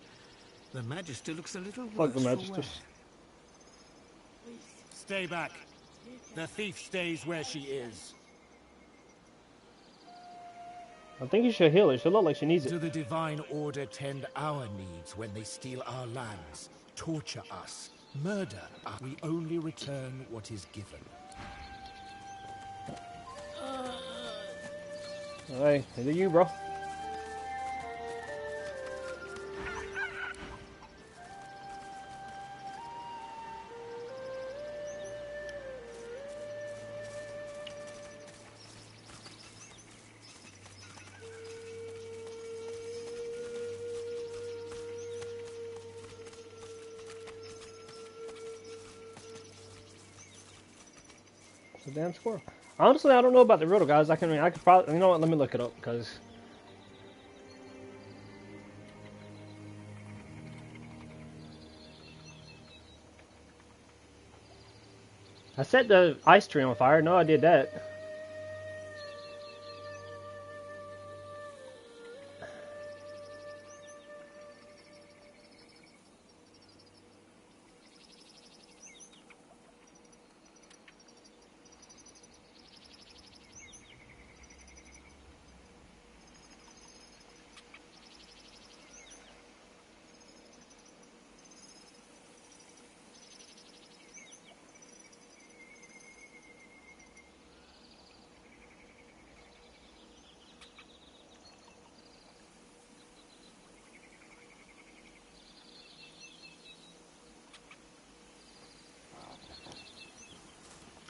The magister looks a little Fuck the worse for magisters. wear. Stay back. The thief stays where she is. I think you should heal her. She look like she needs it. Do the Divine Order tend our needs when they steal our lands, torture us, murder us? We only return what is given. Hey, is it you, bro? It's a damn squirrel. Honestly, I don't know about the riddle, guys. I could probably, you know what? Let me look it up, because I set the ice tree on fire. No, I did that.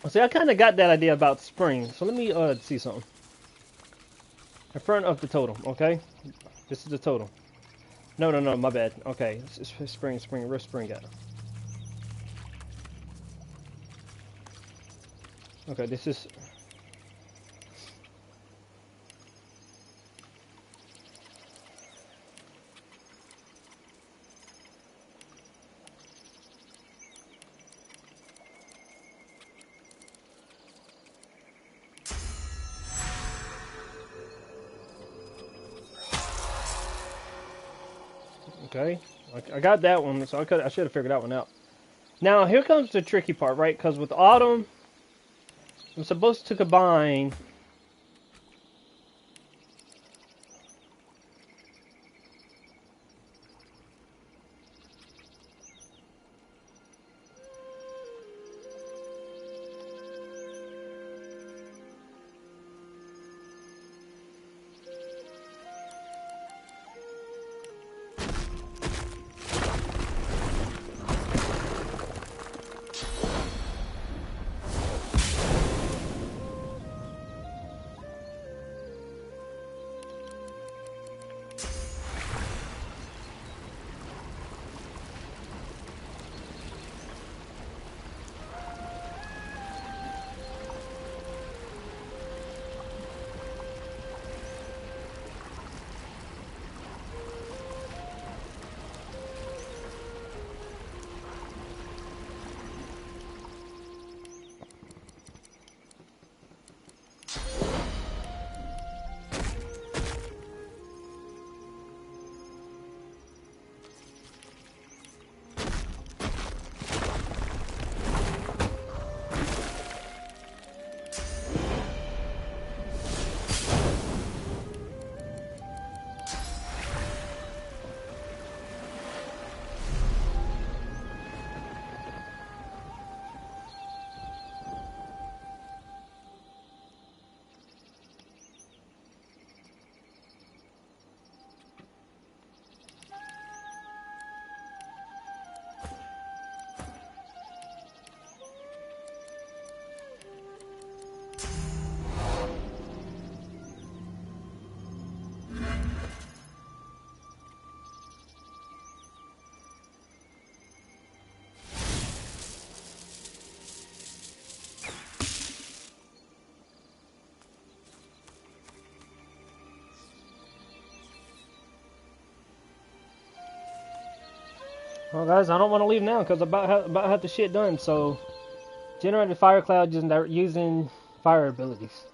See, I kind of got that idea about spring. So let me see something. In front of the totem, okay? This is the totem. No, no, no, my bad. Okay, it's spring, spring. Where's spring at? Okay, this is... Okay, I got that one, so I should have figured that one out. Now, here comes the tricky part, right? Because with autumn, I'm supposed to combine... Well, guys, I don't want to leave now because about have the shit done. So, generated fire cloud using fire abilities.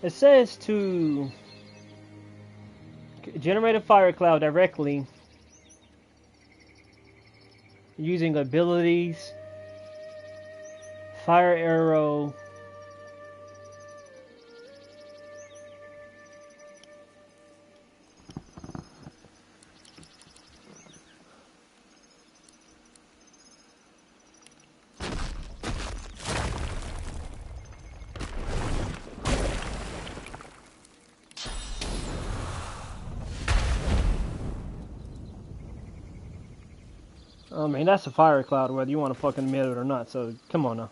It says to generate a fire cloud directly using abilities, fire arrow. I mean, that's a fire cloud, whether you want to fucking admit it or not, so come on now.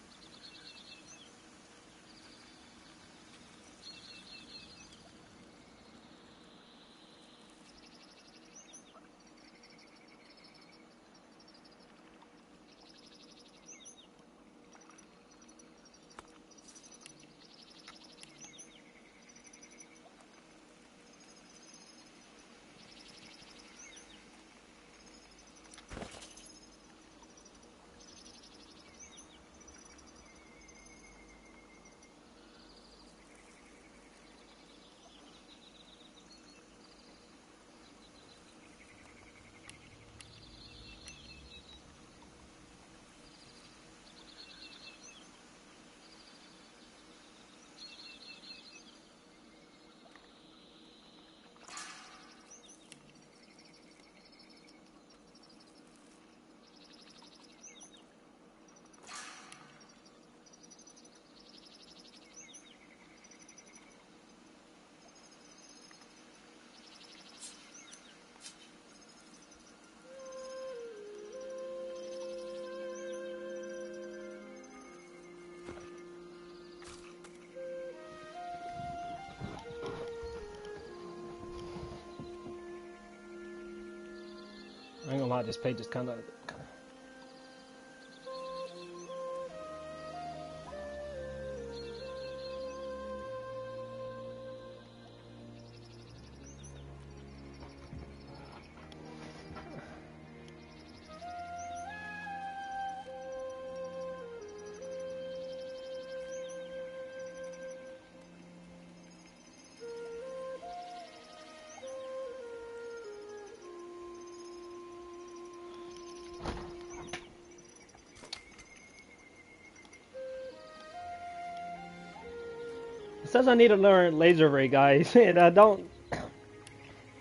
I ain't gonna lie, this page is kind of. It says I need to learn laser ray, guys, and I don't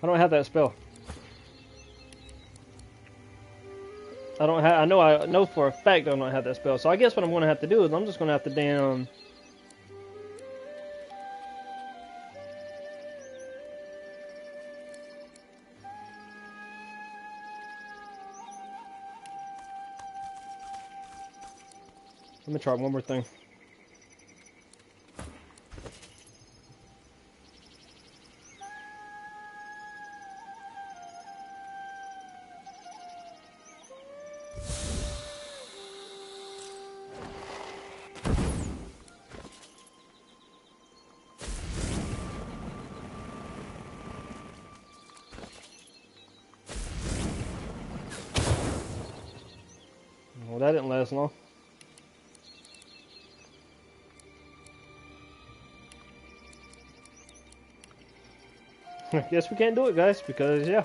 have that spell. I know for a fact I don't have that spell. So I guess what I'm gonna have to do is I'm just gonna have to damn. Let me try one more thing. Well, that didn't last long. I guess we can't do it, guys, because, yeah.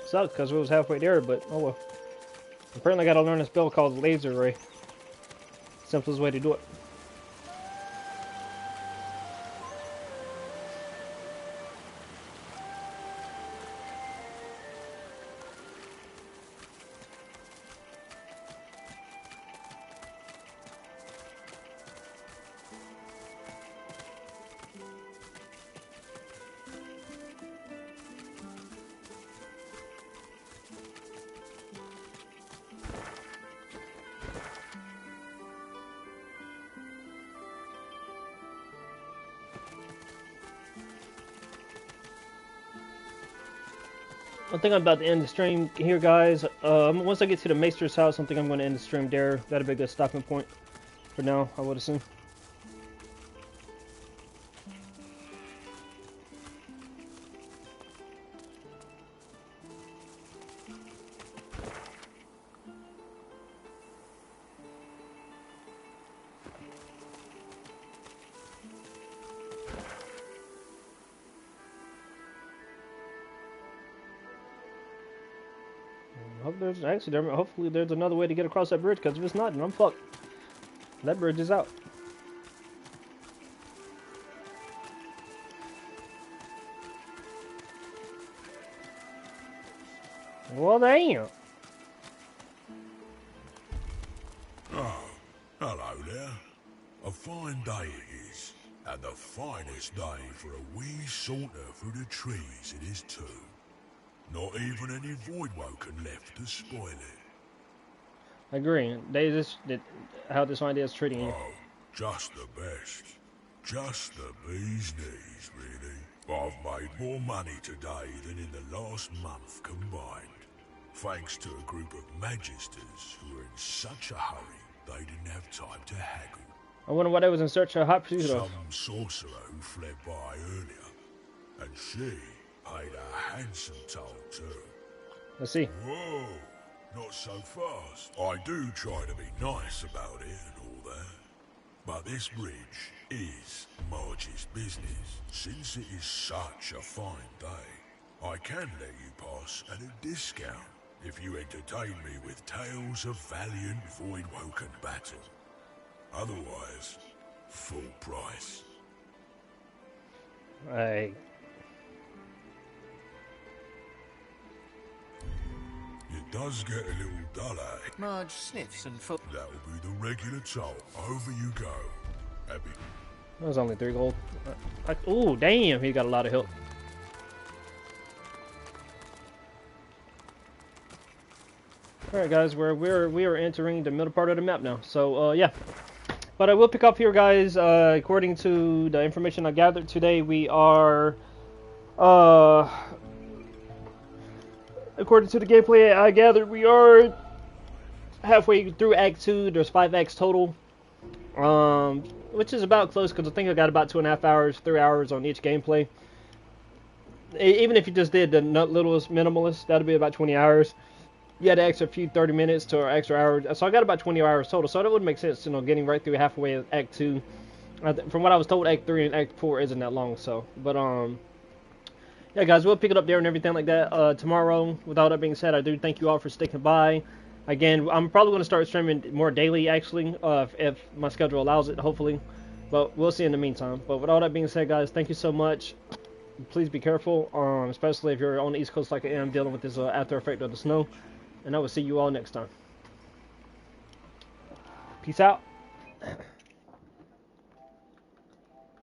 Sucks, because we was halfway there, but oh well. Apparently I gotta learn a spell called Laser Ray. Simplest way to do it. I think I'm about to end the stream here, guys. Once I get to the Maester's house, I think I'm going to end the stream there. That'll be a good stopping point for now, I would assume. Hopefully there's another way to get across that bridge, because if it's not, then I'm fucked. That bridge is out. Well, damn. Oh, hello there. A fine day it is, and the finest day for a wee saunter through the trees it is too. Not even any Voidwoken left to spoil it. I agree. How this idea is treating you. Oh, just the best. Just the bee's knees, really. I've made more money today than in the last month combined. Thanks to a group of magisters who were in such a hurry they didn't have time to haggle. I wonder what I was in search of hot pursuit of. Some sorcerer who fled by earlier. And she paid a handsome toll too. Let's see. Whoa, not so fast. I do try to be nice about it and all that. But this bridge is Marge's business. Since it is such a fine day, I can let you pass at a discount if you entertain me with tales of valiant Voidwoken battle. Otherwise, full price. Hey. It does get a little duller. Marge sniffs and full. That'll be the regular toll. Over you go. Happy. That was only 3 gold. Ooh, damn, he got a lot of help. Alright guys, we are entering the middle part of the map now. So yeah. But I will pick up here, guys. According to the information I gathered today, we are according to the gameplay I gathered, we are halfway through Act 2. There's 5 acts total, which is about close because I think I got about 2.5 hours, 3 hours on each gameplay. Even if you just did the littlest minimalist, that'd be about 20 hours. You had an extra few 30 minutes to an extra hour, so I got about 20 hours total. So that would make sense, getting right through halfway of Act 2. From what I was told, Act 3 and Act 4 isn't that long. So, but yeah, guys, we'll pick it up there and everything like that tomorrow. With all that being said, I do thank you all for sticking by. Again, I'm probably going to start streaming more daily, actually, if my schedule allows it, hopefully. But we'll see in the meantime. But with all that being said, guys, thank you so much. Please be careful, especially if you're on the East Coast like I am, dealing with this after effect of the snow. And I will see you all next time. Peace out.